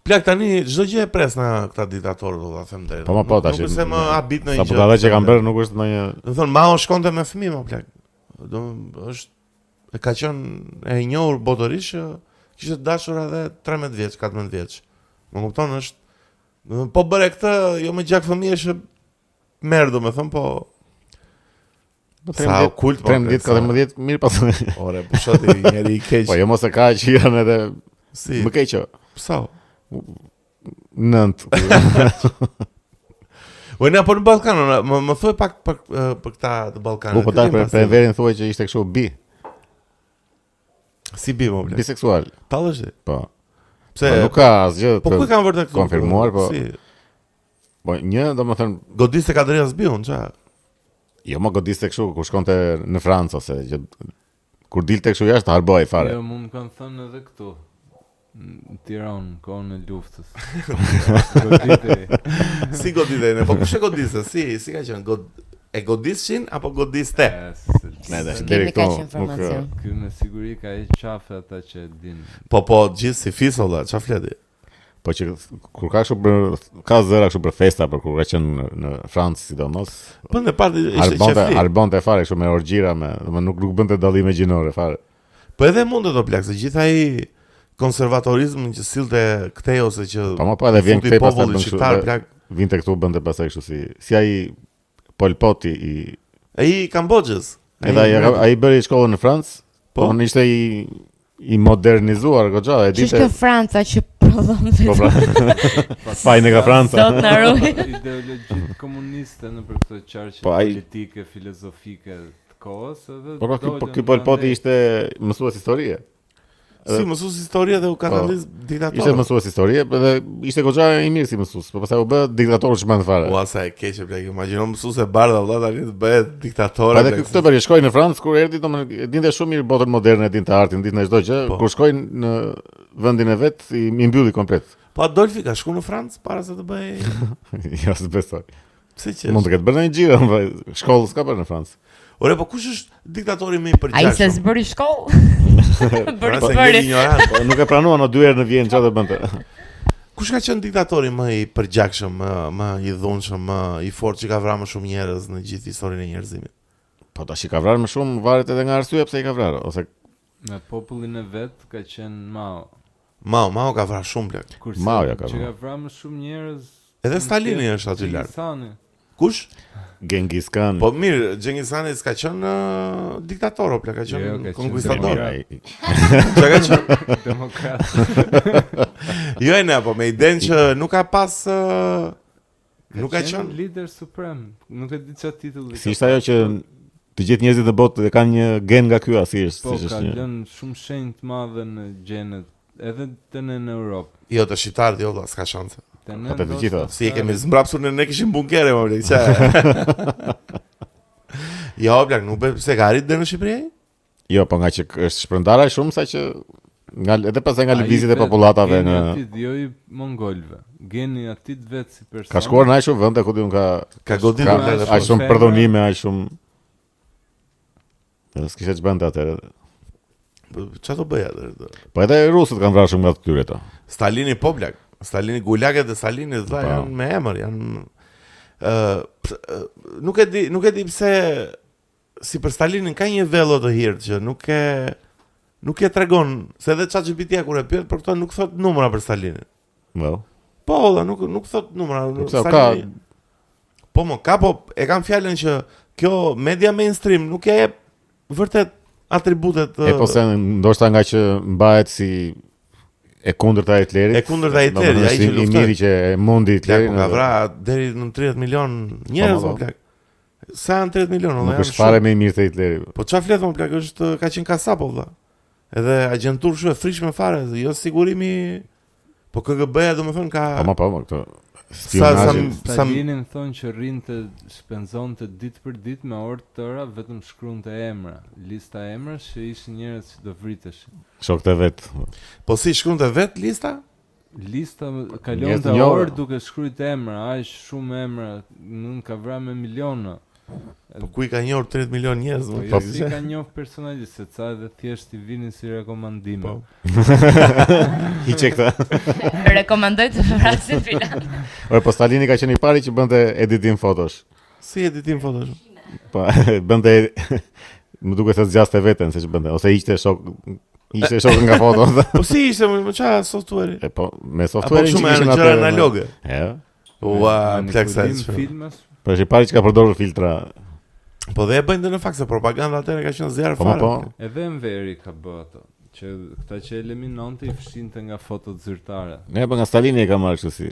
Plak tani çdo gjë e pres nga këta diktatorë, do ta them drejt. Po tash. Nuk se më habit në një gjë. Sa po që kanë bërë nuk është ndonjë. Do thonë Mao shkonte me fëmijë më plak. Do është e ka qenë e njohur botërisht që kishte dashur edhe 13 vjeç, 14 vjeç. Më kupton është po bëre këtë jo me gjak fëmijësh merr domethën po sa kult 13-14 mirë pas. Ore, po shoti njëri i keq. Po jo mos e ka që janë edhe si më keq. Sa? 9. Unë apo në Ballkan, më thuaj pak për këta të Ballkanit. Po tash për Enverin thuaj që ishte kështu bi. Si bi më blet? Biseksual. Tallesh? Po. Pse? Nuk ka asgjë. Po ku kanë vërtet konfirmuar po. Si? Po një domethën godiste ka drejtas biun, ç'a? Jo, më godiste kështu kur shkonte në Francë ose që kur dilte kështu jashtë harboi fare. Jo, më kanë thënë edhe këtu. Në Tiranë, kohën e luftës. Si godite? Po kush e godiste? Si ka qenë? E godishin apo godiste? Ne dash deri këtu. Ky me siguri ka e qafe ata që din. Po gjithë si fisolla, ç'a fleti? Po që kur ka kështu ka zëra kështu për festa, për kur ka qenë në Francë sidomos. Po në parti ishte qefli. Arbonte fare kështu me orgjira me, domethënë nuk bënte dallime gjinore fare. Po edhe mundet do plak se gjithë ai konservatorizmin që sillte këtej ose që po edhe vjen këtej popullit shqiptar plak vinte këtu bënte pastaj kështu si ai Pol Poti ai Kambodžës. Edhe ai bëri shkollën në Francë, po ishte i modernizuar goxha, e ditë. Ç'është Franca që prodhon vetë. Fajin nga Franca. Sot na roi ideologji komuniste në për këtë çarçi politike, filozofike të kohës, edhe po ky Pol Poti ishte mësues historie. Si mësues historie dhe u kanaliz diktator. Ishte mësues historie, edhe ishte goxha i mirë si mësues, por pastaj u bë diktator çmend fare. Ua sa e keq e plak, imagjino mësues e bardha vëlla tani të bëhet diktator. Edhe këtë bëri, shkoi në Francë kur erdhi, domethënë dinte shumë mirë botën moderne, dinte artin, dinte çdo gjë, kur shkoi në vendin e vet i mbylli komplet. Po Adolfi ka shkuar në Francë para se të bëj. Jo, s'besoj. Pse që? Mund të ketë bërë një xhiro, shkollë s'ka bërë në Francë. Ore, po kush është diktatori më i përgjithshëm? Ai se s'bëri shkollë. Bëri ignorant. Nuk e pranuan 2 herë në Vjenë, çfarë do bënte? Kush ka qenë diktatori më i përgjakshëm, më i dhunshëm, më i fortë që ka vrarë më shumë njerëz në gjithë historinë e njerëzimit? Po tash i ka vrarë më shumë varet edhe nga arsyeja pse i ka vrarë, ose me popullin e vet ka qenë Mao. Mao ka vrarë shumë plak. Mao ja ka vrarë. Që ka vrarë më shumë njerëz. Edhe Stalini është aty lart. Kush? Genghis Khan. Po mirë, Genghis Khani s'ka qenë diktator, ka qenë konkuistador. Çka ka qenë? Demokrat. Jo, po me idenë që nuk ka pas nuk ka qenë lider suprem. Nuk e di çfarë titulli. Si ishte ajo që të gjithë njerëzit e botë kanë një gen nga ky asisht, po, ka lënë shumë shenjë të mëdha në gjenet, edhe në Europë. Jo, të shqiptarët jo, s'ka shanse. Po të gjitha. Si e kemi zmbrapsur ne kishim bunkere, më blek. Jo, blek, nuk bëj pse ka arrit deri në Shqipëri? Jo, po nga që është shpërndara shumë sa që edhe pastaj nga lëvizjet e popullatave në jo i mongolëve. Geni atit vetë si person. Ka shkuar në aq shumë vende ku diun ka goditur aq shumë përdhunime, aq shumë. Edhe s'kishte ç'bënte atëherë. Çfarë do bëj atë? Po edhe rusët kanë vrarë shumë nga të tyre to. Stalini po blek. Stalini, gulaget e Stalinit dha janë me emër, janë nuk e di pse si për Stalinin ka një vello të hirt që nuk e tregon, se edhe ChatGPT-ja kur e pyet për këto nuk thot numra për Stalinin. Po, nuk thot numra. Stalini. Po e kanë fjalën që kjo media mainstream nuk e jep vërtet atributet po se ndoshta nga që mbahet si e kundërta e Hitlerit. E kundërta e Hitlerit, ai që luftoi. I miri që e mundi Hitlerin. Ka vrarë deri në 30 milion njerëz, o plak. Sa janë 30 milion? Nuk është fare më i mirë se Hitleri. Po çfarë flet më plak, është ka qenë kasap, valla. Edhe agjentur shumë e frikshme fare, jo sigurimi. Po KGB-ja domethënë ka Po këto spionazhi. Stalinin thonë që rrinte shpenzonte ditë për ditë me orë të tëra vetëm shkruante emra, lista emrash që ishin njerëz që do vriteshin. Shokët e vet. Po si shkruante vet lista? Lista kalonte orë duke shkruajtur emra, aq shumë emra, nuk ka vrarë me miliona. Po ku I ka njohur 30 milion njerëz? Po si ka njohur personalisht, se ca edhe thjesht I vinin si rekomandime. Po. Hiqe këta. Rekomandoj të vrasin filan. Po Stalini ka qenë I pari që bënte editim fotosh. Si editim fotosh? Po bënte më duket se zgjaste veten se ç'bënte, ose ishte shok nga foto. Po si ishte më çfarë software? Po me software shumë gjëra analoge. Jo. Ua, plaksa. Filmas. Po është I pari që ka përdorur filtra. Po dhe e bëjnë në fakt se propaganda atëherë ka qenë zjarr fare. Po. Edhe Enveri ka bë ato, që këta që eliminonte I fshinte nga fotot zyrtare. Ne po nga Stalini e ka marrë kështu si.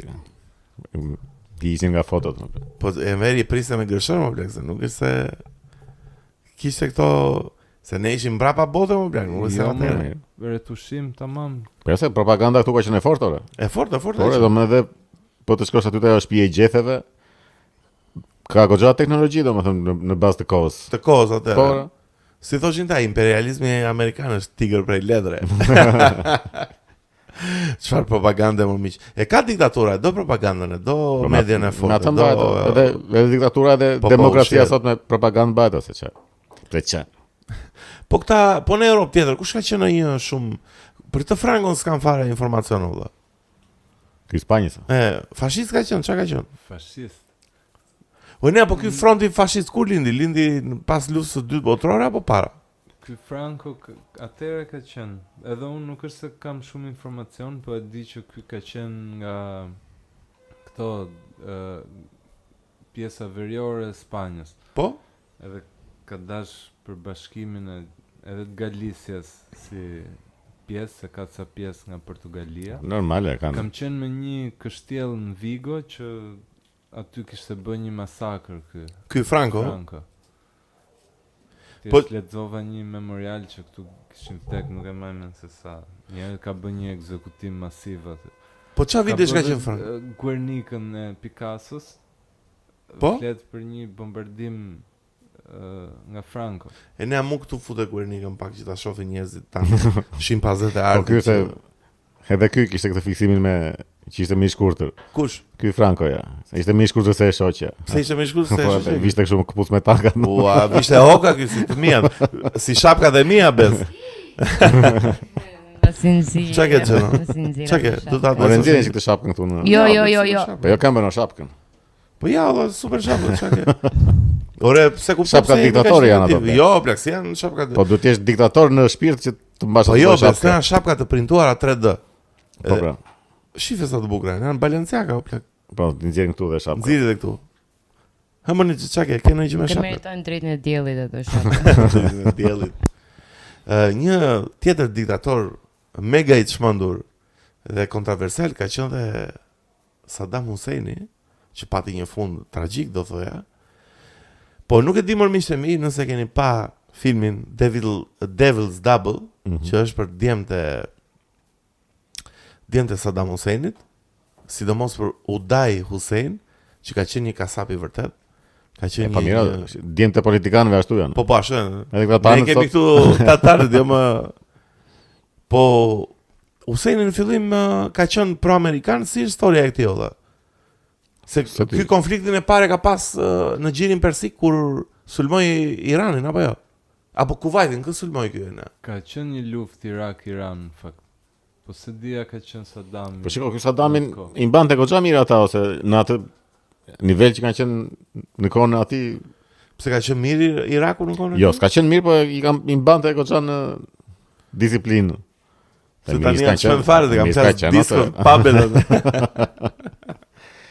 Ti ishin nga fotot. Po Enveri priste me gërshër më plak, se nuk është se kishte këto se ne ishim mbrapa botës më plak, nuk është se atëherë. Retushim tamam. Po se propaganda këtu ka qenë e fortë ore. E fortë. Po edhe po të shkosh aty te ajo shtëpia e gjetheve. Ka goxha teknologji domethënë në bazë të kohës. Të kohës atëherë. Po. Si thoshin ta, imperializmi amerikan është tigër prej ledre. Çfarë propagande më miq. E ka diktatura, do propagandën, do median e fortë. Edhe diktatura dhe demokracia sot me propagandë bëhet ose çfarë. Po këta, po në Europë tjetër, kush ka qenë një shumë për të Frankon s'kan fare informacion valla. Ky Spanjës. Fashist ka qenë, çka ka qenë? Fashist. Po ne apo ky fronti fashist kur lindi? Lindi pas luftës së dytë botërore apo para? Ky Franco atëherë ka qenë. Edhe unë nuk është se kam shumë informacion, po e di që ky ka qenë nga këto pjesa veriore e Spanjës. Po? Edhe ka dash për bashkimin edhe të Galicias si pjesë, ka ca pjesë nga Portugalia. Normale kanë. Kam qenë me një kështjell në Vigo që aty kishte bërë një masakër ky Franco. Po lexova një memorial që këtu kishin tek, nuk e mbaj mend se sa. Njëri ka bërë një ekzekutim masiv aty. Po çfarë vitesh ka qenë Franco? Guernicën e Picassos. Po? Flet për një bombardim nga Franco. E ne amu këtu futet Guernicën pak që ta shohin njerëzit tanë. Shin pazet e ardhur. Po ky se edhe ky kishte këtë fiksimin me që ishte më I shkurtër. Kush? Ky Franco ja. Ishte më I shkurtër se e shoqja. Pse ishte më I shkurtër se e shoqja? Vishte kështu këpucë me taka. Ua, vishte hoka ky si të mia. Si shapkat e mia bez. Çka ke thënë? Çka ke? Do ta bëj. Nxjerrin që këtë shapkën këtu në. Jo. Po jo kam bënë shapkën. Po ja, super shapkë, çka ke? Ore, pse kupton? Shapkat diktatori janë ato. Jo, plak, si janë shapkat. Po duhet të jesh diktator në shpirt që të mbash ato shapka. Po jo, pse janë shapkat të printuara 3D. Po pra. Shife sa të bukura, janë Balenciaga o plak. Po, nxjerrin këtu dhe shapka. Nxjerrin edhe këtu. Hamoni çka ke ndonjë gjë më Të shat? meritojnë drejtën e diellit ato shat. Diellit. Një tjetër diktator mega i çmendur dhe kontroversial ka qenë dhe Saddam Husseini, që pati një fund tragjik, do thoja. Po nuk e di më miqtë mi nëse keni pa filmin Devil's Double, që është për djemtë e Saddam Husseinit, sidomos për Uday Hussein, që ka qenë një kasap i vërtet. Ka qenë po mira, djemtë politikanëve ashtu janë. Po ashtu janë. Edhe këta Ne kemi këtu tatarët, jo më. Po Husseini në fillim ka qenë pro-amerikan, si historia e këtij olla. Se ky konfliktin e parë ka pas në Gjirin Persik kur sulmoi Iranin apo jo? Apo Kuvajtin, kë sulmoi ky ne? Ka qenë një luftë Irak-Iran në fakt. Po se dia ka qenë Saddam. Po shiko, ky Saddamin i mbante goxha mirë ata ose në atë nivel që kanë qenë në kohën e atij. Pse ka qenë mirë Iraku në kohën e? Jo, s'ka qenë mirë, po i mbante goxha në disiplinë. Se tani janë qenë fare dhe kam qenë diskon, pabet.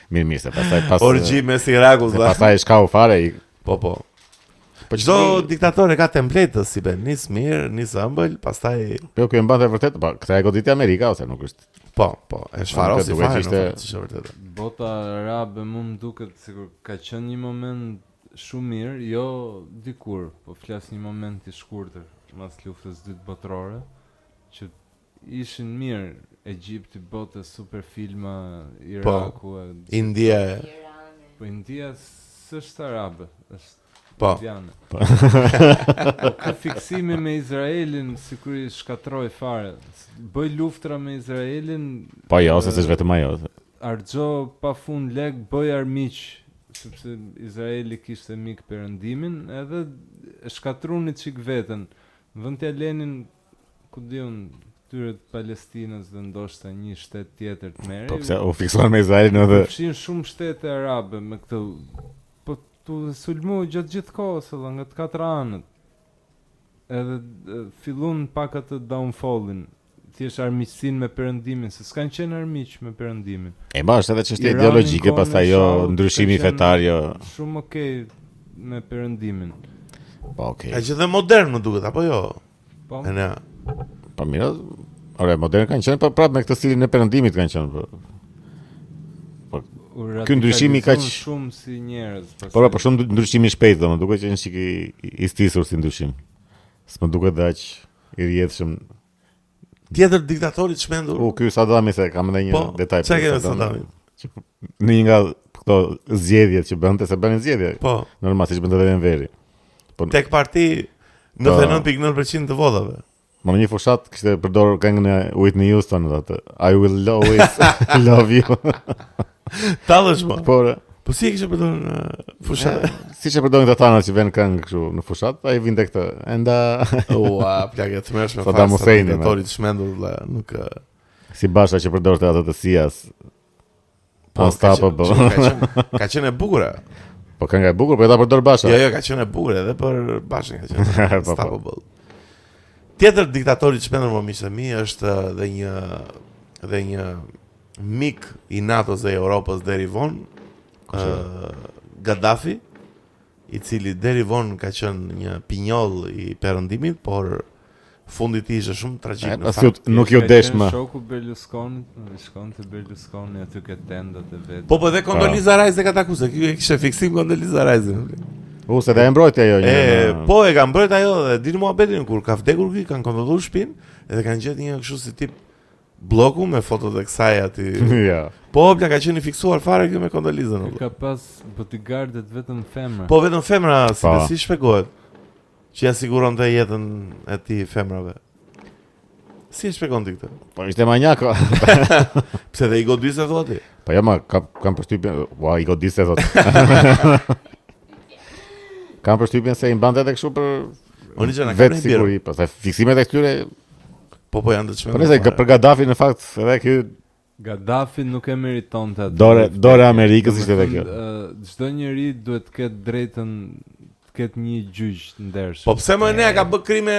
Mirë, se pastaj orgji mes Irakut dhe pastaj shkau fare. Po. Po çdo diktator e ka templetës si ben, nis mirë, nis ëmbël, pastaj po ky e mbante vërtet, po këtë e goditi Amerika ose nuk është. Po, e shfarosi fare, është vërtet. Bota arabe më duket sikur ka qenë një moment shumë mirë, jo dikur, po flas një moment i shkurtër pas luftës dytë botërore, që ishin mirë. Egjipti, botë, super filma, Iraku, India. Po India s'është arabe, është indiane. Ka fiksime me Izraelin, sikur i shkatroi fare. Bëj luftra me Izraelin. Po jo, se s'është vetëm ajo. Arxho pafund lek, bëj armiq, sepse Izraeli kishte mik perëndimin, edhe e shkatruni çik veten. Vend t'ia lenin, ku diun, këtyre të Palestinës dhe ndoshta një shtet tjetër të merri. Po pse u fiksuan me Izraelin edhe fshin shumë shtete arabe me këtë. Po tu sulmu gjatë gjithë kohës nga të katër anët. Edhe fillon pak atë downfallin. Thjesht armiqsinë me perëndimin, se s'kan qenë armiq me perëndimin. E bash edhe çështje ideologjike, pastaj jo ndryshimi fetar, jo. Shumë okay me perëndimin. Po okay. Ka qenë modern më duket apo jo? Po. Po mirë, ore modern kanë qenë, po prapë me këtë stilin e perëndimit kanë qenë. Po ky ndryshimi kaq shumë si njerëz. Po shumë ndryshimi i shpejtë, domethënë duket që një çik i stisur si ndryshim. S'më duket aq i rrjedhshëm. Tjetër diktatori të shmendur. Ky Saddami, se kam edhe një detaj. Çka ke me Saddamin? Në një nga këto zgjedhjet që bënte, se bënin zgjedhje. Po. Normal siç bënte edhe në veri. Po tek parti 99.9% të votave. Më në një fushat kishte përdor këngën e Whitney Houston atë I will always love you. Tallësh më. Po si e kishte përdor në fushat? Siç e përdorin ata që vënë këngë kështu në fushat, ai vinte këtë. Enda plagë të mërshme. Saddam Hussein, diktatori të shmendur vëlla, nuk si Basha që përdorte ato të Sias. Unstoppable. Ka qenë e bukur. Po kënga e bukur, po ta përdor Basha. Jo, ka qenë e bukur edhe për Bashën ka qenë. Unstoppable. Tjetër diktatori që shpendur më miqtë mi është dhe një mik i NATO-s dhe Europës deri vonë, Gaddafi, i cili deri vonë ka qenë një pinjoll i perëndimit, por fundi i tij ishte shumë tragjik në fakt. Nuk ju desh më. Shoku Berlusconi, shkonte Berlusconi aty ke tendat e vet. Po dhe Condoleezza Rice ka takuar, ky e kishte fiksim Condoleezza Rice. Se dhe e mbrojtja ajo Po e ka mbrojt ajo dhe dinë muhabetin kur ka vdekur ky, kanë kontrolluar shtëpinë edhe kanë gjetë një kështu si tip bloku me fotot e kësaj aty. Ja. Po bla ka qenë i fiksuar fare kjo me Condoleezza. Ka pas bodyguardet vetëm femra. Po vetëm femra, si shpjegohet? Që ja siguronte jetën e tij femrave. Si e shpjegon ti këtë? Po ishte manjak. Pse dhe i godiste thotë? Po jo, kam përshtypjen, i godiste thotë. Kam përshtypjen se i mbante edhe kështu për vetë siguri, pastaj fiksimet e këtyre. Po janë të çmendur. Po nëse për Gaddafi në fakt edhe ky Gaddafi nuk e meritonte atë. Dore Amerikës ishte edhe kjo. Çdo njeri duhet të ketë drejtën të ketë një gjyq ndershëm. Po pse më ne ka bë krime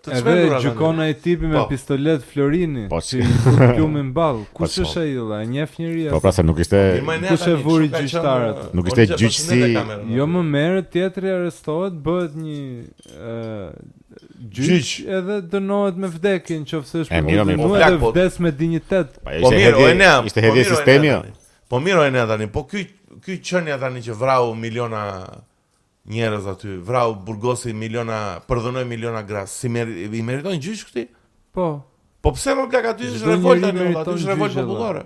të çmendur atë? Edhe gjykon ai tipi me pistolet Florini, që i plumin ball. Kush është ai vëlla? E njeh njëri? Po pra se nuk ishte kush e vuri gjyqtarët? Nuk ishte gjyqësi. Jo më merret, tjetri arrestohet, bëhet një gjyq edhe dënohet me vdekje nëse është përfunduar edhe vdes me dinjitet. Po mirë, ishte hedhje sistemi. Po mirë ne tani, po ky çënia tani që vrau miliona njerëz aty, vrau burgosi miliona, përdhunoi miliona gras, si i meritojnë gjyq këti? Po. Po pse më plak aty është revolta, aty është revoltë popullore.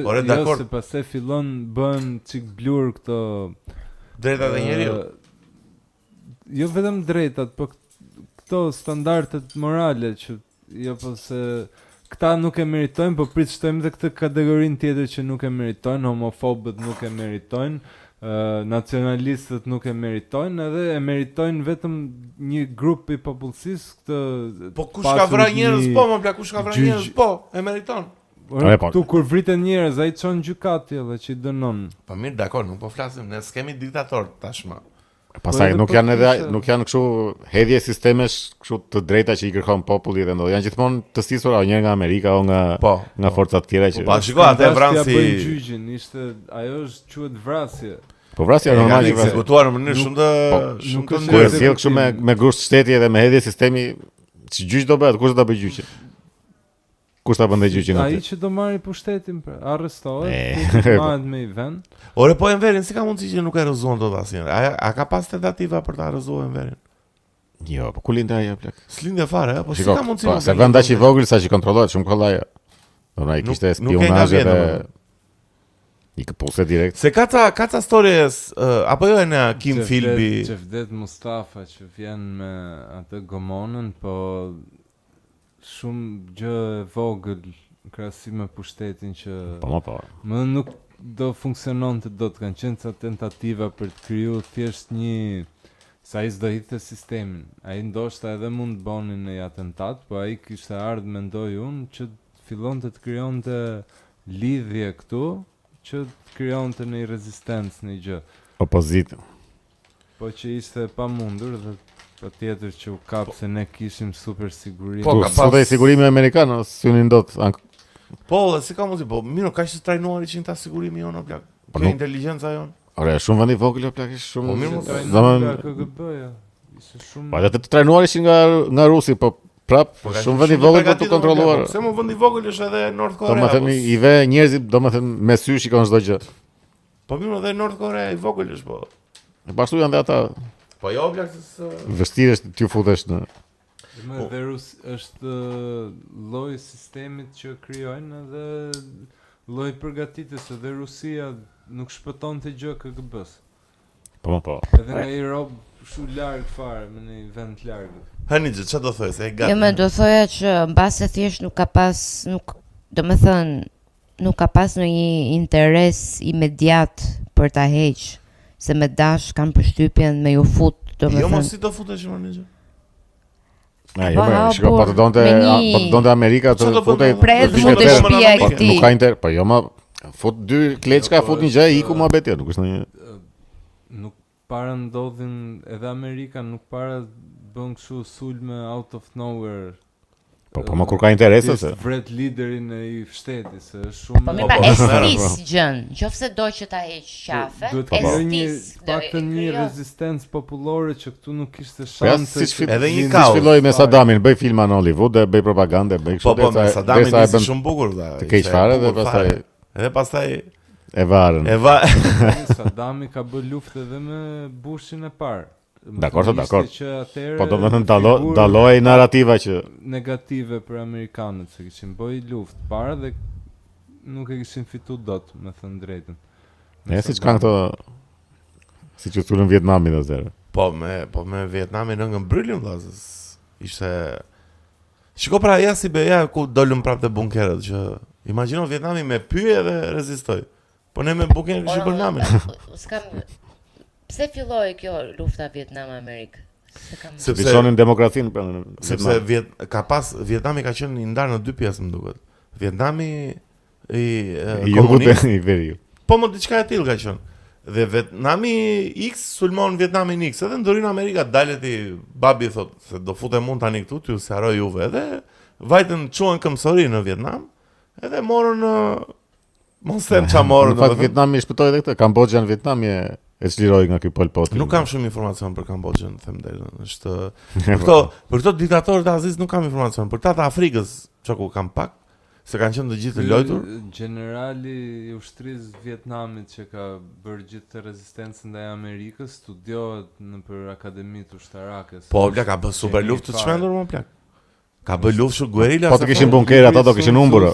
Ore dakord. Se pastaj fillon bën çik blur këto drejtat e njeriu. Jo vetëm drejtat, po këto standardet morale që jo po se këta nuk e meritojnë, po prit shtojmë edhe këtë kategorinë tjetër që nuk e meritojnë, homofobët nuk e meritojnë, nacionalistët nuk e meritojnë, edhe e meritojnë vetëm një grup i popullsisë këtë. Po kush ka vrarë njerëz po, më plak kush ka vrarë njerëz po, e meriton. Tu kur vriten njerëz, ai çon gjykati edhe që i dënon. Po mirë, dakor, nuk po flasim, ne s'kemi diktator tashmë. Pastaj nuk janë kështu hedhje sistemesh kështu të drejta që i kërkon populli dhe janë gjithmonë të stisura njëherë nga Amerika o nga forcat tjera që. Po shiko atë vrasë gjyqin, ishte ajo është quhet vrasje. Po vrasja normale është ekzekutuar në mënyrë shumë të koercive kështu me grusht shteti edhe me hedhje sistemi, si gjyq do bëhet, kush do ta bëj gjyqin? Kush ta bën gjyqin atë? Ai që do marri pushtetin, pra, arrestohet, marrët me i vend. Ore po Enverin, si ka mundësi që nuk e rrëzuan dot asnjëherë? A ka pas tentativa për ta rrëzuar Enverin? Jo, po ku lindë ajo plak? S'lindë fare, po si ka mundësi? Po se vend aq i vogël sa që kontrollohet shumë kollaj. Do na i kishte spionazh edhe i kapose direkt. Se ka ca stories apo jo në Kim Philby? Që vdet Mustafa që vjen me atë gomonën, po shumë gjë e vogël krahasim me pushtetin që më nuk do funksiononte dot, kanë qenë ca tentativa për të krijuar thjesht një sa ai s'do hiqte sistemin. Ai ndoshta edhe mund të bënin një atentat, po ai kishte ardhur mendoj unë që fillonte të krijonte lidhje këtu, që të krijonte një rezistencë në gjë. Opozitë. Po që ishte pamundur dhe patjetër që u kap se ne kishim super siguri. Po ka pas sigurimi amerikan, synin dot. Po, si ka mundsi, po mirë, kaq të trajnuar ishin ta sigurimi jonë plak. Kjo inteligjenca jonë. Ore, shumë vend i vogël plak, është shumë. Po mirë, domethënë KGB-ja. Ishte shumë. Po ato të trajnuar ishin nga rusi, po prap shumë vend i vogël për të kontrolluar. Pse më vend i vogël është edhe Nord Korea. Domethënë i ve njerëzit, domethënë me sy shikon çdo gjë. Po mirë, edhe Nord Korea i vogël është, po. E bashku janë dhe ata. Po jo plak se vështirë është t'ju futesh në. Dhe është lloj sistemit që krijojnë edhe lloj përgatitjes, edhe Rusia nuk shpëtonte gjë KGB-s. Po. Edhe nga i rob shumë larg fare, në një vend të larg. Hanixhe, çfarë do thoj se e gati? Jo, më do thoja që mbase thjesht nuk ka pas, domethënë nuk ka pas ndonjë interes imediat për ta heq, se me dash kanë përshtypjen me ju fut, domethënë. Jo, mos si do futesh më Hanixhe. Jo, po të donte Amerika të futej futesh shtëpia e këtij. Nuk ka inter, po jo më fut dy kleçka, fut një gjë, iku mohabeti, nuk është ndonjë. Nuk para ndodhin edhe Amerika, nuk para bën kështu sulme out of nowhere. Po më kur ka interese se vret liderin e i shtetit, se është shumë. Po më estis gjën, nëse do që ta heq qafe, estis. Paktën një rezistencë popullore që këtu nuk kishte shanse. Edhe një kaos. Filloi me Sadamin, bëj filma në Hollywood, bëj propagandë, bëj kështu. Po me Sadamin ishte shumë bukur dha. Të keq fare dhe pastaj edhe pastaj e varën. Sadami ka bërë luftë edhe me Bushin e parë. Dakor. Po do të thënë dalloi narrativa që negative për amerikanët, se kishin bëj luftë para dhe nuk e kishin fituar dot, me thënë drejtën. Ne siç kanë këto siç u thulën Vietnamin asherë. Po me Vietnamin në ngëmbryllin vllazës. Ishte shiko pra ja si beja ku dolëm prapë te bunkerët që imagjino Vietnami me pyje dhe rezistoi. Po ne me bunkerë kishim bërë namin. Pse filloi kjo lufta Vietnam-Amerikë? Sepse vizonin demokracinë pranë. Sepse Vietnami ka qenë i ndarë në dy pjesë, më duket. Vietnami i jugut i veriut. Po më diçka e tillë ka qenë. Dhe Vietnami X sulmon Vietnamin X, edhe ndërin Amerika dalet i babi thot se do futem mund tani këtu, t'ju sjaroj juve, edhe vajtën çuan këmbësori në Vietnam, edhe morën mos them ç'a morën. Në fakt Vietnami shpëtoi edhe këtë, Kambodgja në Vietnam e çliroi nga ky Pol Pot. Nuk kam shumë informacion për Kambodgjën, them drejtën. Është për këto diktatorët e Azis nuk kam informacion. Për këta të Afrikës, çka kam pak, se kanë qenë të gjithë të lojtur. Generali i ushtrisë Vietnamit që ka bërë gjithë të rezistencën ndaj Amerikës studiohet nëpër akademitë ushtarake. Po, ka bë super luftë të çmendur më plak. Ka bë luftë shumë guerilla. Po të kishin bunker ato do kishin humbur.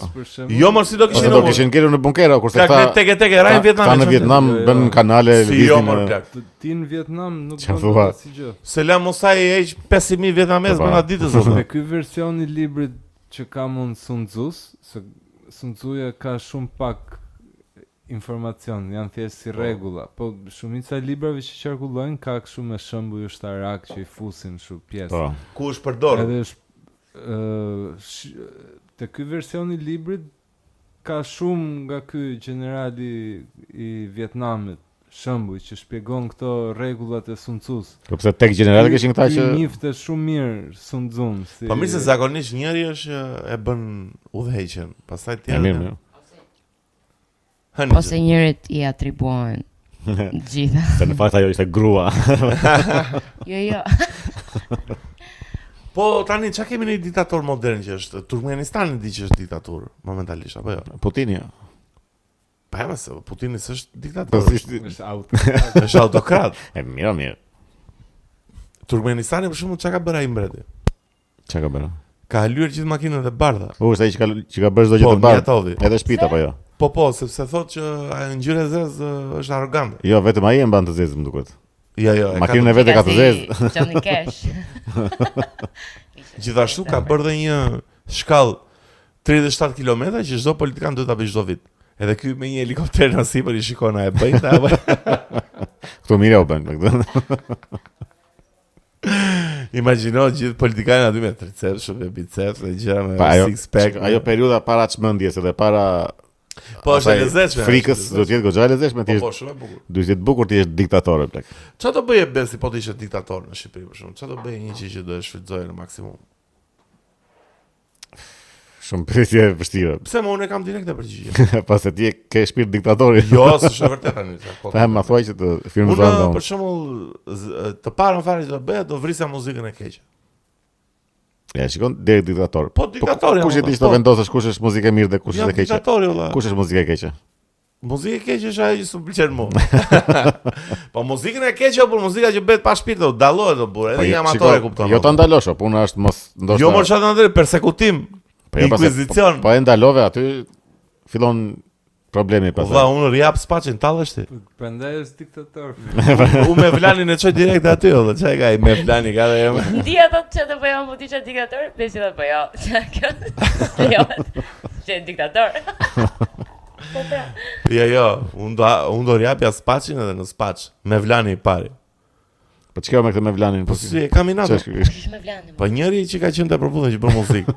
Jo, mos si do kishin humbur. Do kishin ngelur në bunkera kurse këta. Tek rajnë Vietnamin. Ka në Vietnam bën kanale lëvizje. Ti në Vietnam nuk bën asgjë. Selam Mosai e heq 5000 vietnamez brenda ditës. Me ky version i librit që kam unë Sun Tzus, se Sun Tzuja ka shumë pak informacion, janë thjesht si rregulla, po shumica e librave që qarkullojnë ka kështu me shembuj ushtarak që i fusin kështu pjesë. Ku është përdorur? Edhe te ky version i librit ka shumë nga ky generali i Vietnamit, shembuj që shpjegon këto rregullat e Sun Tzus. Po pse tek generali kishin këta që njifte shumë mirë Sun Tzu. Po mirë se zakonisht njëri është e bën udhëheqjen, pastaj tjerë. Ose njërit i atribuohen gjitha. Se në fakt ajo ishte grua. Jo. Po tani çka kemi një diktator modern që është Turkmenistani di që është diktaturë momentalisht apo jo? Putini. Pa mëse, Putini s'është diktator, është autokrat. Është autokrat. Mirë. Turkmenistani për shembull çka ka bërë ai mbreti? Çka ka bërë? Ka lyer gjithë makinat e bardha. Është ai që ka bërë çdo gjë të bardhë. Edhe shtëpit apo jo? Po, sepse thotë që ai ngjyrë e zezë është arrogant. Jo, vetëm ai e mban të zezë, më duket. Jo, makinën e vetë ka të zezë. Johnny Cash. Gjithashtu ka bërë dhe një shkallë 37 kilometra që çdo politikan duhet ta bëjë çdo vit. Edhe ky me një helikopter në sipër i shikon a e bëjnë apo. Kto mirë u bën këtë. Imagjino gjithë politikanët aty me triceps, me biceps, me gjëra me six pack. Ajo periudha para çmendjes edhe para po është e lezetshme. Frikës do të jetë goxha e lezetshme ti. Po, shumë e bukur. Duhet të jetë bukur ti je diktator plak. Çfarë do bëje Besi po ti ishe diktator në Shqipëri për shkak? Çfarë do bëje një që do e shfrytëzojë në maksimum? Shumë pyetje e vështira. Pse më unë kam direkt e përgjigje? Pastaj ti ke shpirt diktatori. Jo, s'është vërtet tani. Ta më thuaj që të firmozon domun. Për shembull, të parën fare që do bëja do vrisja muzikën e keqe. Ja, shikon deri diktator. Po diktatori. Kush e di të vendosësh kush është muzikë e mirë dhe kush është e keqe? Diktatori valla. Kush është muzikë e keqe? Muzikë e keqe është ajo që s'u pëlqen mua. Po muzikën e keqe apo muzika që bëhet pa shpirt do dallohet do burr, edhe një amator e kupton. Jo ta ndalosh, puna është mos ndoshta. Jo më çfarë ndër persekutim. Inkuizicion. Po e ndalove aty fillon problemi pastaj. Valla unë rjap spaçin tallesh ti. Prandaj është diktator. Unë me Vlanin e çoj direkt aty valla, çaj ka me Vlani ka dhe jam. Ndi ato që do bëjmë po ti je diktator, Besi do po jo. Jo. Je diktator. Jo, unë do rjapja spaçin edhe në spaç me Vlani i pari. Po çka me këtë me Vlanin? Po si e kam inato. Kish me Vlanin. Po njëri që ka qenë te përputhje që bën muzikë.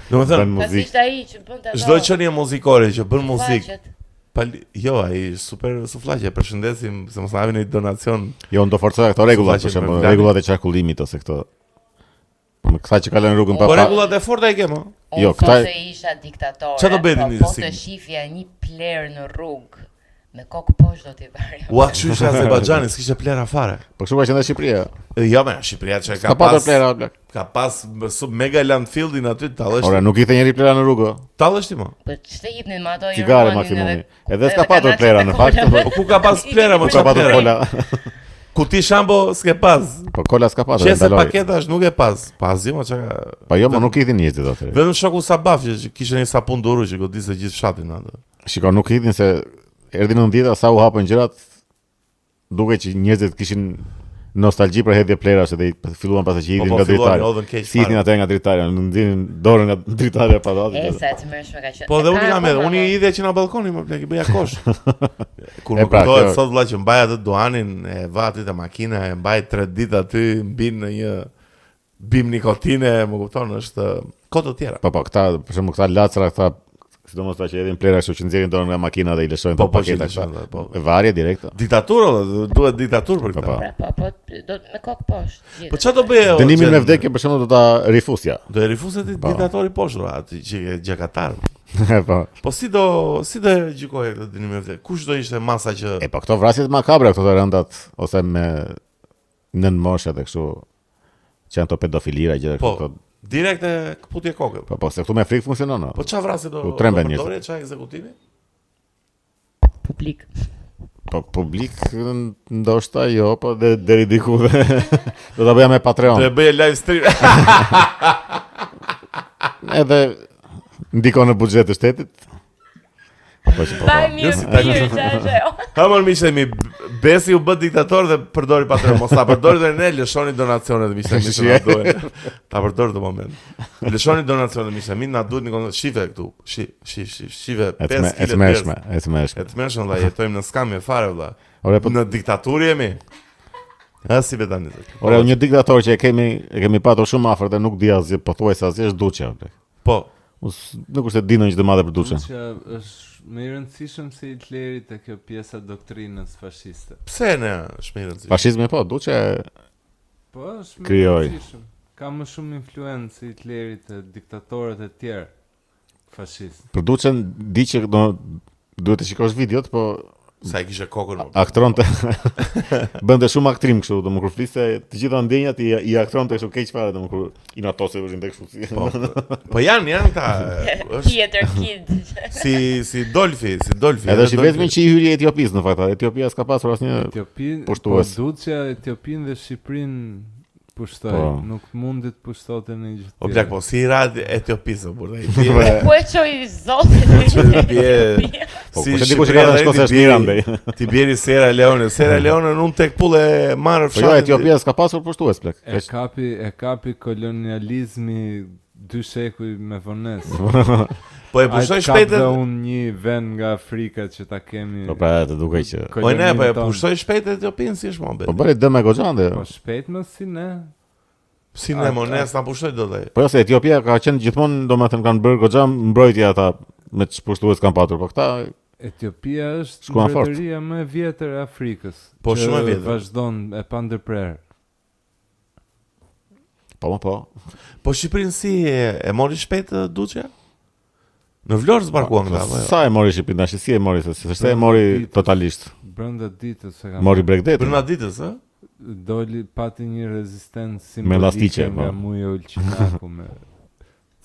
Domethënë muzikë. Ai që bën ato. Çdo qenie muzikore që bën muzikë. Jo, ai super suflaqe, përshëndesim se mos na javin një donacion. Jo, unë do forcoja këto rregulla, për shembull, rregullat e qarkullimit ose këto. Po këta që kalojnë rrugën pa. Po rregullat e forta i kemë. Jo, këta se isha diktator. Çfarë do bëni ti? Po të shifja një pler në rrugë me kokë poshtë do t'i bërja. Ua, kështu ishte Azerbajxhani, s'kishte plera fare. Po kështu ka qenë në Shqipëri. Jo, më Shqipëria që ka pas plera, ka pas mega landfillin aty tallesh. Ora, nuk i the njëri plera në rrugë. Tallesh ti më. Po ç'të hipnin me ato cigare maksimumi. Edhe s'ka patur plera në fakt. Po ku ka pas plera më ka patur kola. Kuti shambo s'ke pas. Po kola s'ka patur. Çesë paketash nuk e pas. Pazi më çka. Po jo, më nuk i thin njerëzit atë. Vetëm shoku Sabaf që kishte një sapun duru që godiste gjithë fshatin atë. Shikoj, nuk i thin se erdhi në ndjeta sa u hapën gjërat, duke që njerëzit kishin nostalgji për hedhje plerash dhe filluan pastaj që hidhin nga dritarja. Si hidhin atë nga dritarja, në ndinin dorën nga dritarja pa datë. Sa të mërshme ka qenë. Po dhe unë jam edhe, unë i idhja që nga balkoni më plek i bëja kosh. Kur më kujtohet sot vëlla që mbaj atë duanin e vati të makina, e mbaj 3 ditë aty, mbin në një bim nikotine, më kupton, është kohë të tjera. Po, këta, për shembull, këta lacra, këta sidomos ta që edhin plera kështu që nxjerrin dorën nga makina dhe I lëshojnë Po, paketa që po. Varje direkt. Diktaturë, duhet diktaturë për këtë. Po, do me kokë poshtë. Po çfarë do bëj? Dënimin me vdekje për shembull do ta rifusja. Do e rifuzet diktatori poshtë, aty që gjakatar. Po. Si do gjykoje këtë dënim me vdekje? Kush do ishte masa që Po këto vrasjet makabre, këto të rëndat ose me nën moshë dhe kështu që janë to pedofilira gjëra këto. Direkt e kaputje kokë. Po, se këtu me frikë funksionon. Po çfarë vrasje do përdorje, çfarë ekzekutivi? Publik. Po publik ndoshta jo, po deri diku dhe do ta bëja me Patreon. Do e bëj live stream. Edhe ndikon në buxhet të shtetit. Hamon mi Besi u bë diktator dhe përdori Patreon. Mos ta përdori dhe ne lëshoni donacionet miqtë na duhen. Ta përdor në moment. Lëshoni donacionet miqtë, na duhet një shive këtu. Shive 5 kg. Etmeshme valla, jetojmë në skamje fare valla. Në diktaturë jemi. Si vetani. Ora një diktator që e kemi patur shumë afër dhe nuk di asgjë, pothuajse asgjë është Duçi. Po. Nuk është e dinë një të madhe për Duçin. Duçi është më I rëndësishëm se Hitleri te kjo pjesa doktrinës fashiste. Pse ne është më I rëndësishëm? Fashizmi po, Duçi po është më krijoi. Ka më shumë influencë se Hitleri te diktatorët e tjerë fashist. Për Duçin di që duhet të shikosh videot, po sa I kishte kokën. Aktronte bënte shumë aktrim kështu, domethënë kur fliste të gjitha ndjenjat I aktronte kështu keq fare, domethënë kur I natose vëzhin tek kështu. Po janë ta Theater kid. Si Dolfi. Edhe është vetëm që I hyri Etiopis në fakt. Etiopia s'ka pasur asnjë pushtues. Po Duçi Etiopinë dhe Shqipërinë pushtoi, nuk mundi të pushtonte në gjë tjetër. O plak, po si rad Etiopisë burrë. Po e çoi zotin. Po kush e di kush ka dhënë shkosë Mirandej. Ti bjeri Sierra Leone unë tek pulle marr fshatin. Po jo, Etiopia s'ka pasur pushtues plak. E kapi kolonializmi 2 shekuj me vonesë. Po e pushtoi shpejt edhe unë një vend nga Afrika që ta kemi. Po pra të dukej që. Po ne po e pushtoi shpejt Etiopinë si është mohabet. Po bëri dëm me goxhande. Po shpejt më si ne. Si ne mones ta pushtoi dot ai. Po jo se Etiopia ka qenë gjithmonë domethënë kanë bërë goxha mbrojtje ata me pushtues kanë patur, po këta Etiopia është mbretëria më e vjetër e Afrikës. Po shumë e vjetër. Vazhdon e pa ndërprer. Po. Po Shqipërinë si e mori shpejt Duçja? Në Vlorë zbarkuan këta. Sa e mori Shqipërinë tash, si e mori se e mori totalisht. Brenda ditës e ka. Mori Bregdetin. Brenda ditës, ë? Doli pati një rezistencë simbolike nga Mujo Ulçinaku me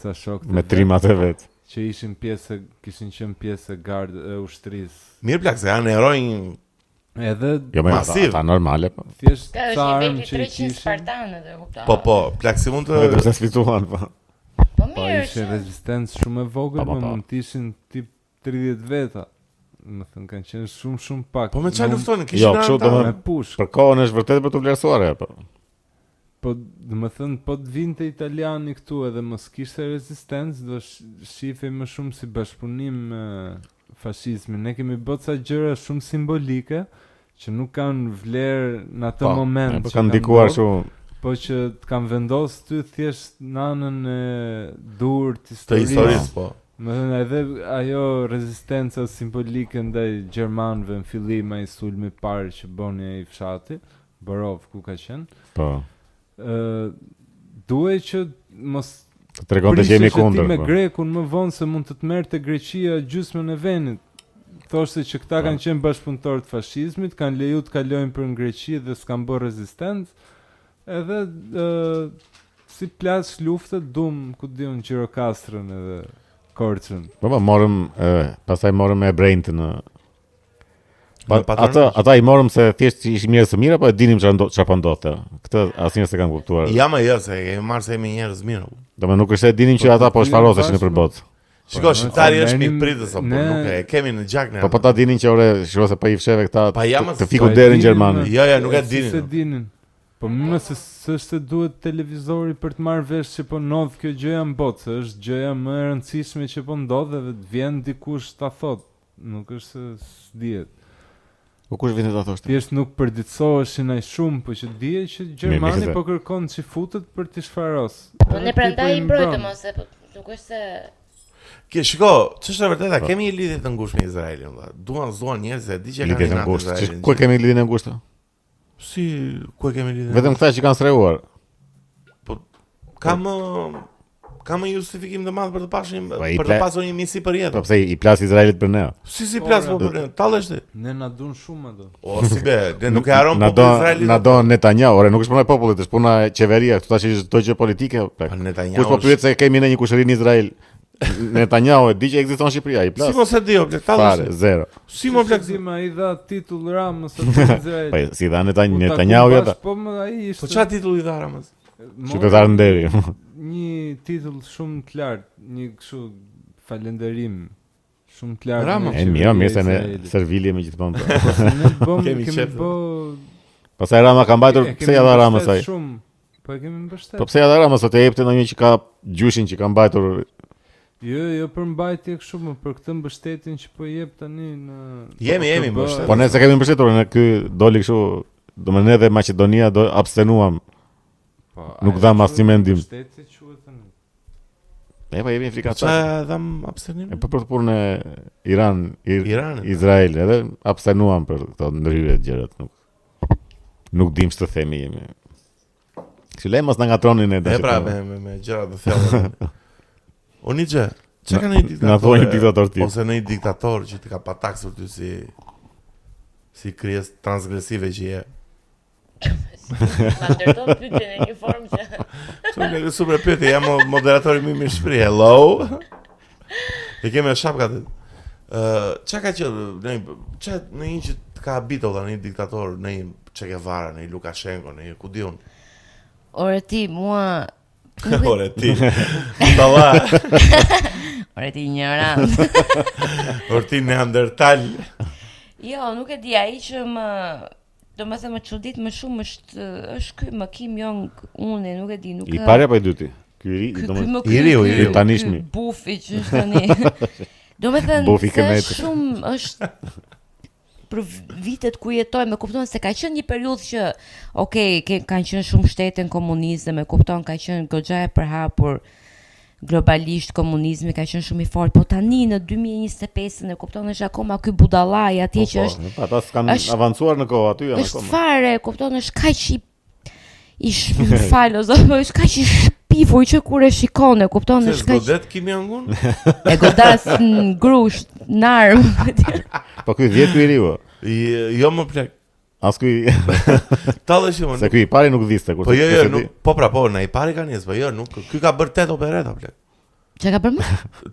ca shokë me trimat e vet. Që kishin qenë pjesë e gardë e ushtrisë. Mirë plak se janë heronj edhe masiv. Ata normale po. Thjesht sa armë që ishin spartanë dhe kuptoj. Po, plak si mund të Vetëm se sfituan po. Po ishte rezistencë shumë e vogël, mund të ishin tip 30 veta. Më thënë kanë qenë shumë pak. Po me çfarë luftonin? Kishin ata me pushk. Për kohën është vërtet për të vlerësuar apo. Po, domethënë po të vinte italiani këtu edhe mos kishte rezistencë, do shihej më shumë si bashkëpunim me fashizmin. Ne kemi bërë ca gjëra shumë simbolike që nuk kanë vlerë në atë moment. Po kanë ndikuar shumë. Po që të kam vendosë ty thjesht në anën e dur të historisë, po. Më thënë edhe ajo rezistenca simbolike ndaj Gjermanëve në fillim ai sulmi I parë që boni ai fshati, Borov ku ka qenë. Po. Duhet që mos të tregonte që jemi kundër. Me Grekun më vonë se mund të merrte Greqia gjysmën e vendit. Thoshte që këta kanë qenë bashkëpunëtorë të fashizmit, kanë leju të kalojnë për në Greqi dhe s'kan bërë rezistencë. Edhe si plas luftë dum ku diun Gjirokastrën edhe Korçën. Po pastaj morëm me Brejnë në ata I morëm se thjesht ishin njerëz të mirë apo e dinim çfarë po ndodhte. Këtë asnjë s'e kanë kuptuar. Ja se kemi marrë se jemi njerëz mirë. Domethënë nuk është se dinim që ata po shfaroseshin nëpër botë. Shiko, shqiptari është mi pritës apo nuk e kemi në gjak ne. Po ta dinin që shiko se po I fsheve këta të fiku derën gjermanë. Jo, nuk e dinin. Po më se s'është duhet televizori për të marrë vesh që po ndodh kjo gjëja në botë, se është gjëja më e rëndësishme që po ndodh dhe të vjen dikush ta thotë, nuk është se s'dihet. Po kush vjen ta thoshte? Thjesht nuk përditësoheshin ai shumë, po që dihet që Gjermani po kërkon që futet për të shfaros. Po ne prandaj I mbrojtëm ose po nuk është se Shiko, ç'është e vërteta, kemi një lidhje të ngushtë me Izraelin, valla. Duan njerëz e di që kanë një ngushtë. Ku kemi lidhjen e ngushtë? Si, ku kemi lidhjen? Vetëm këta që kanë strehuar. Po kam një justifikim të madh për të pasur një misi për jetë. Po pse i plas Izraelit për ne? Si plas për ne? Tallesh ti. Ne na duan shumë ato. O si be, ne nuk e haron popullin Izraelit. Na don Netanyahu, nuk është puna e popullit, është puna e qeveria, këtu tash është çdo gjë politike. Netanyahu. Po pyet se kemi në një kushëri në Izrael. Netanyahu e di që ekziston në Shqipëri, ai plas. Si mos e di, tallesh. Fare, zero. Si më plak Zima i dha titull Ramës atë Izrael. Po si dha Netanyahu ja. Po ai ishte. Po çfarë titulli dha Ramës? Qytetar nderi. Një titull shumë të lartë, një kështu falënderim shumë të lartë. Ramës. Mirë se ne servilje me gjithmonë. Kemi bë. Pastaj Rama ka mbajtur, pse ja dha Ramës ai? Po e kemi mbështetur. Po pse ja dha Ramës, të jepte ndonjë që ka gjyshin që ka mbajtur. Jo për mbajtje kështu, më për këtë mbështetjen që po jep tani në Jemi mbështetur. Po ne se kemi mbështetur, ne ky doli kështu, domethënë edhe Maqedonia do abstenuam. Nuk dham asnjë mendim. Mbështetje quhet tani. Ne po jemi frikata. Sa dham abstenim? Po për të punën e Iran, Izrael, edhe abstenuam për këto ndryrë të gjërat, nuk dim ç'të themi jemi. Kështu le mos na ngatronin ne tash. Pra me gjëra të thella. Onixhe, çka kanë një diktator? Na thonë një diktator ti. Ose në një diktator që të ka pataksur ty si krijes transgresive që je. Ma ndërton pyetjen në një formë që Shumë super pyetje, jam moderatori më i Shqipëri. Hello. E kemë shapkat. Çka ka qenë? Në një që ka habitur tani një diktator, në një Che Guevara, në një Lukashenko, në një ku diun. Ore ti, mua Ore ti. Dalla. Ore ti ignorant. Ore ti neandertal. Jo, nuk e di, ai që domethënë më çudit më shumë është ky më Kim Jong unë, nuk e di, nuk I pari apo i dyti? Ky domethënë i tanishmi. Bufi që është tani. Domethënë shumë është për vitet ku jetojmë, e kupton se ka qenë një periudhë që kanë qenë shumë shtete në komunizëm, e kupton ka qenë goxha e përhapur globalisht komunizmi ka qenë shumë i fortë, po tani në 2025 e kupton është akoma ky budallaj atje që është. Po ata s'kan avancuar në kohë aty janë akoma. Është fare, kupton është kaq i falo, është kaq i shpifur që kur e shikon, e kupton është kaq. Godet Kim Jong-un? E godas në grusht, në armë. Po ky 10 ky i riu. Jo më plak. As ky. Tallesh më. Se ky i pari nuk dhiste kur. Po jo, nuk, po na i pari ka nis, po jo, nuk. Ky ka bërë 8 opereta plak. Çka ka bërë më?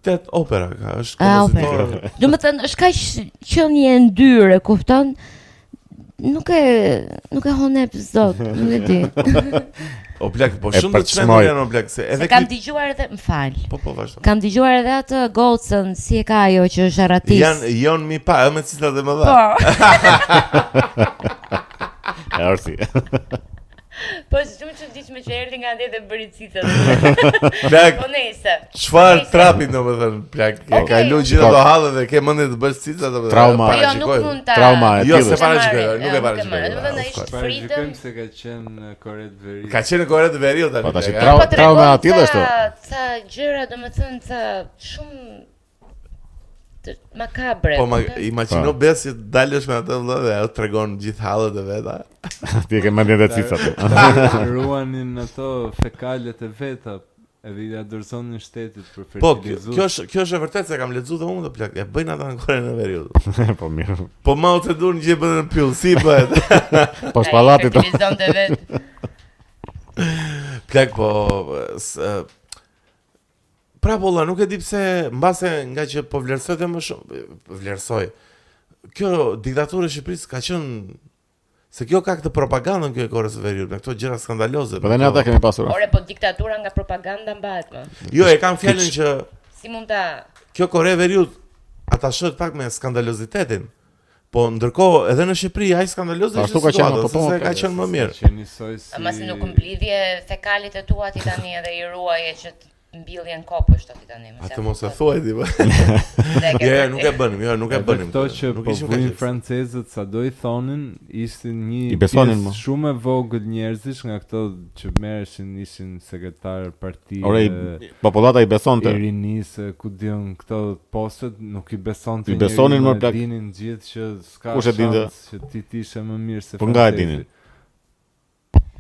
8 opera ka, është kompozitor. Domethënë është kaq qenie e ndyrë, kupton? Nuk e honep zot, nuk e di. O plak, po shumë të çmendur janë o plak, se edhe kam dëgjuar edhe, m'fal. Po vazhdo. Kam dëgjuar edhe atë Gocën, si e ka ajo që është arratis. Janë mi pa, me citat e më dha. Po. E orsi. Po shumë çuditshme që erdhi nga ndër dhe bëri cicat. Plak. Po nëse. Çfarë trapi domethënë, plak, e ka lu gjithë ato hallë dhe ke mendje të bësh cicat apo trauma. Jo, nuk mund ta. Trauma e tillë. Jo, se paraqikoj, nuk e paraqikoj. Domethënë ishte freedom. Se ka qenë në Kore të Veriut. Ka qenë në Kore të Veriut tani. Po tash trauma e tillë është. Ca gjëra domethënë ca shumë makabre. Po imagjino besi dalësh me atë vëllai dhe ajo tregon gjithë hallët e veta. Ti ke mendjen e cicat. Ruanin ato fekalet e veta, edhe i dorëzonin shtetit për Po, fertilizues. kjo është e vërtetë se kam lexuar dhe unë të plak. E bëjnë ata në Korenë e Veriut. Po mirë. Po Mao Zedong që bën në pyll, si bëhet? Po shpallatit. Fertilizonte vet. Plak po pra bolla, nuk e di pse mbase nga që po vlerësoj dhe më shumë, vlerësoj. Kjo diktaturë e Shqipërisë ka qenë se kjo ka këtë propagandën kjo e Korës së Veriut, me këto gjëra skandaloze. Po dhe ne ata kemi pasur. Ore, po diktatura nga propaganda mbahet më. Jo, e kam fjalën që si mund ta kjo Kore e Veriut ata shohet pak me skandalozitetin. Po ndërkohë edhe në Shqipëri ai skandaloze ashtu ka qenë, se ka qenë më mirë. Qenë njësoj si Ama si nuk mblidhje fekalit e tua ti tani edhe i ruaje që mbilljen kopësht aty tani. Atë mos e thuaj ti. Nuk e bënim. Kto që po vujnë francezët sado i thonin, ishin një pjesë shumë e vogël njerëzish nga këto që merreshin, ishin sekretar parti. Popullata i besonte. Irinisë, ku diun këto postet nuk i besonte. I besonin më plak. Dinin gjithë që s'ka shans që ti ishe më mirë se francezët. Po nga e dinin?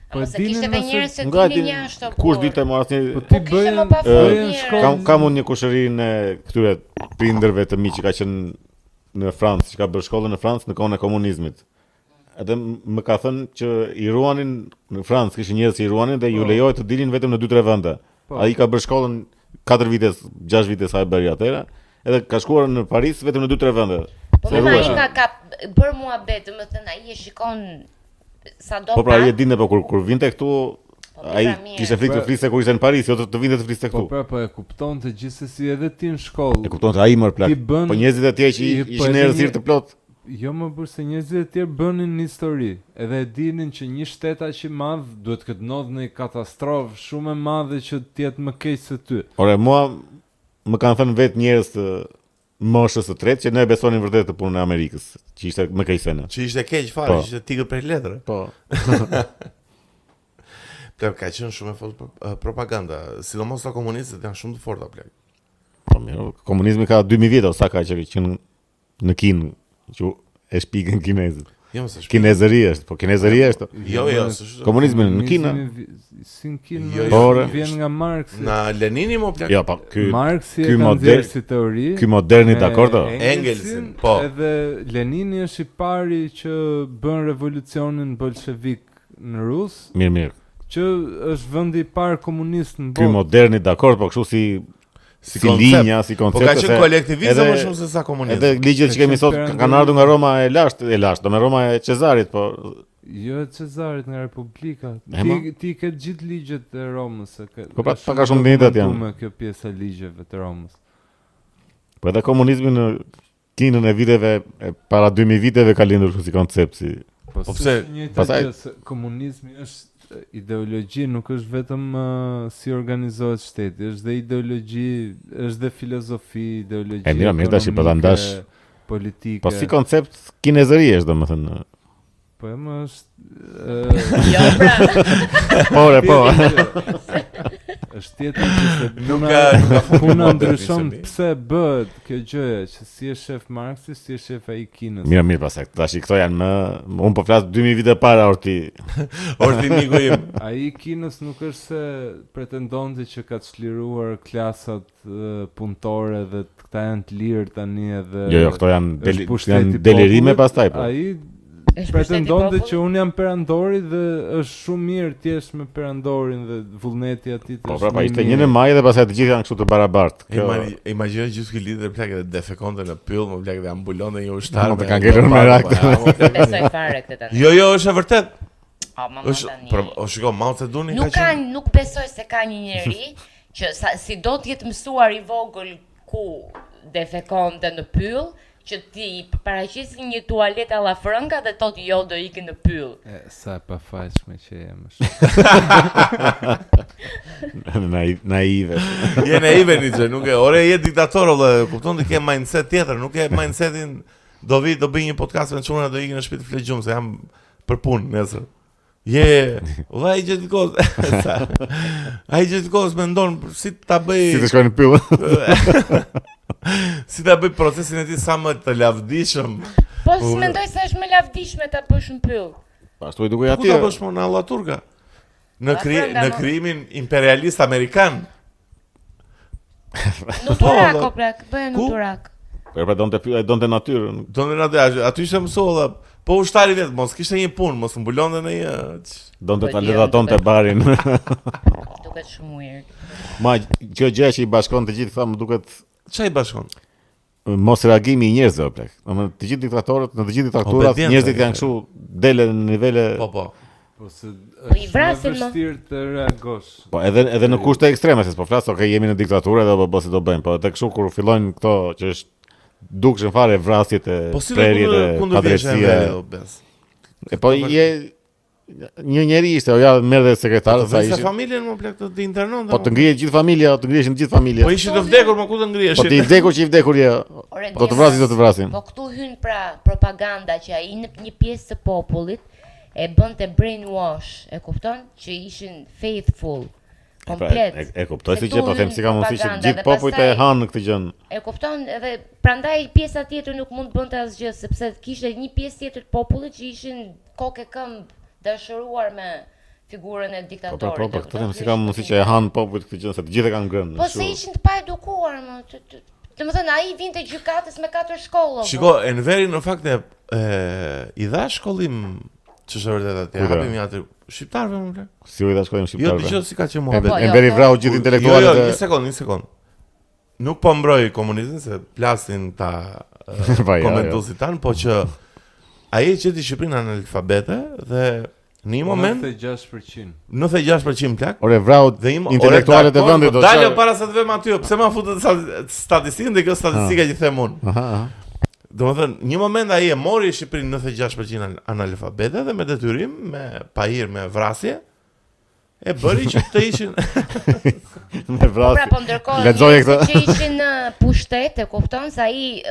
Po se kishte edhe njerëz që dinin jashtë. Kush dite më asnjë. Po ti bëjnë shkollë. Kam unë një kushërinë e këtyre prindërve të mi që ka qenë në Francë, që ka bërë shkollën në Francë në kohën e komunizmit. Edhe më ka thënë që i ruanin në Francë, kishin njerëz që i ruanin dhe ju lejohej të dilin vetëm në 2-3 vende. Ai ka bërë shkollën 4 vite, 6 vite sa e bëri atëra, edhe ka shkuar në Paris vetëm në 2-3 vende. Po më ai ka bër muhabet, domethënë ai e shikon sa do. Po pra ai e dinte, po kur vinte këtu ai kishte frikë të fliste kur ishte në Paris, jo të vinte të fliste këtu. Po e kuptonte gjithsesi edhe ti në shkollë. E kuptonte ai më plak. Po njerëzit e tjerë që ishin errësirë të plot. Jo më burr se njerëzit e tjerë bënin një histori, edhe e dinin që një shtet aq i madh duhet të ndodhë një katastrofë shumë e madhe që të jetë më keq se ty. Ore mua më kanë thënë vetë njerëz të moshës së tretë që ne besonin vërtet të punën e Amerikës, që ishte më keq se ne. Që ishte keq fare, ishte tigër për letra. Po. Plak ka qenë shumë e fortë propaganda, sidomos sa komunistët janë shumë të forta plak. Po mirë, komunizmi ka 2000 vjet ose sa ka që në Kinë, që e shpikën kinezët. Jo, mos e shpikën. Kinezëri është, po kinezëri është. Jo, komunizmi në Kinë. Si në Kinë vjen nga Marksi. Na Lenini më plak. Jo, po Marksi e ka nxjerrë si teori. Ky moderni dakord. Engelsin, po. Edhe Lenini është i pari që bën revolucionin bolshevik në Rus. Mirë. Që është vendi i parë komunist në botë. Ky moderni dakord, po kështu si linja, si koncept. Po ka qenë kolektivizëm më shumë se sa komunizëm. Edhe ligjet që kemi sot kanë ardhur nga Roma e lashtë, do me Roma e Cezarit, po jo e Cezarit, nga Republika. Ti ke gjithë ligjet e Romës. Po pa ka shumë dinjitet janë. Me kjo pjesë e ligjeve të Romës. Po edhe komunizmi në Kinën e viteve para 2000 viteve ka lindur si koncept si. Po pse? Pastaj komunizmi është ideologji, nuk është vetëm si organizohet shteti, është dhe ideologji, është dhe filozofi, ideologji. Mirë tash po ta ndash politike. Po si koncept kinezëri është, domethënë. Po më është jo pra. Po. Është tjetër se nuk puna ndryshon pse bëhet kjo gjëja, që si është shef Marksi, si është shef ai Kinës. Mirë pastaj tash këto janë më un po flas 2000 vite para Orti miku im. Ai Kinës nuk është se pretendonte që ka çliruar klasat punëtore dhe këta janë të lirë tani edhe. Jo, këto janë delirime pastaj po. Ai pretendonte që un jam perandori dhe është shumë mirë ti jesh me perandorin dhe vullneti aty të. Po pra, ishte 1 maj dhe pastaj të gjithë janë kështu të barabartë. Imagjino gjithë ky lidhje plak dhe defekonte në pyll, më plak dhe ambulonte një ushtar. Më kanë ngelur me rak. Besoj fare këtë tani. Jo, është e vërtet. O shiko, Mao Zedong nuk besoj se ka një njeri që si do të jetë mësuar i vogël ku defekonte në pyll, që ti paraqesin një tualet alla frënga dhe thotë jo do ikin në pyll. Sa e pafajshme që jemi. Naive. Je naive Nietzsche, nuk e. Ore je diktator, kupton të ke mindset tjetër, nuk e mindsetin do bëj një podcast me çuna do ikin në shtëpi të flegjum se jam për punë nesër. Ai gjithë kohës. Ai gjithë kohës mendon si ta bëj. Si të shkojnë në pyll. Si ta bëj procesin e tij sa më të lavdishëm. Po s'mendoj se është më lavdishme ta bësh në pyll. Ashtu i duket atij. Ku ta bësh në Allaturka? Në krijimin imperialist amerikan. Në Turak o plak, bëhen në Turak. Po donte natyrën. Aty ishte mësuar. Po ushtari vetë, mos kishte një punë, mos mbulonte në një. Donte ta ledatonte barin. Duket shumë weird. Ma kjo gjë që i bashkon të gjithë këta më duket. Çfarë i bashkon? Mos reagimi i njerëzve plak. Domethënë të gjithë diktatorët, në të gjithë diktaturat njerëzit janë kështu dele në nivele. Po. Po se i vrasin më. Vështirë të reagosh. Po edhe në kushte ekstreme, se po flas, jemi në diktaturë dhe po si do bëjmë, po edhe kështu kur fillojnë këto që është dukshën fare vrasjet e prerjet e padrejtësia. Po një njeri ishte, o ja merr dhe sekretar, sa ishin. Po familjen më plak të internon. Po të ngrihet gjithë familja, të ngrihen gjithë familja. Po ishin të vdekur, më ku të ngrihesh? Po ti vdekur që i vdekur je. Do të vrasin. Po këtu hyn pra propaganda që ai në një pjesë të popullit e bënte brainwash, e kupton? Që ishin faithful. Komplet. E kuptoj se që po them si ka mundësi që gjithë popujt e hanë këtë gjë. E kupton, edhe prandaj pjesa tjetër nuk mund të bënte asgjë, sepse kishte një pjesë tjetër të popullit që ishin kokë këmbë dashuruar me figurën e diktatorit. Po, këtë them si ka mundësi që e hanë popujt këtë gjë, se të gjithë e kanë ngrënë. Po se ishin të paedukuar, më. Domethënë ai vinte gjykatës me 4 shkolla. Shiko, Enveri në fakt i dha shkollim ç'është vërtet atë. Hapim ja atë shqiptarëve më plak. Si u i dha shkollim shqiptarëve? Jo, dëgjoj si ka qenë muhabet. Enveri vrau gjithë intelektualët. Jo, një sekond. Nuk po mbroj komunizmin se plasin ta komentuesit tan, po që ai e qeti Shqipërinë analfabete dhe në një moment 96% plak. Ore vrau intelektualët e vendit do të dalë para se të vëm aty. Pse ma futet statistikën dhe kjo statistika që them unë. Domethënë, një moment ai e mori Shqipërinë 96% analfabete dhe me detyrim, me pajir, me vrasje, e bëri që të ishin me vrasje. Po ndërkohë që ishin në pushtet, e kupton se ai,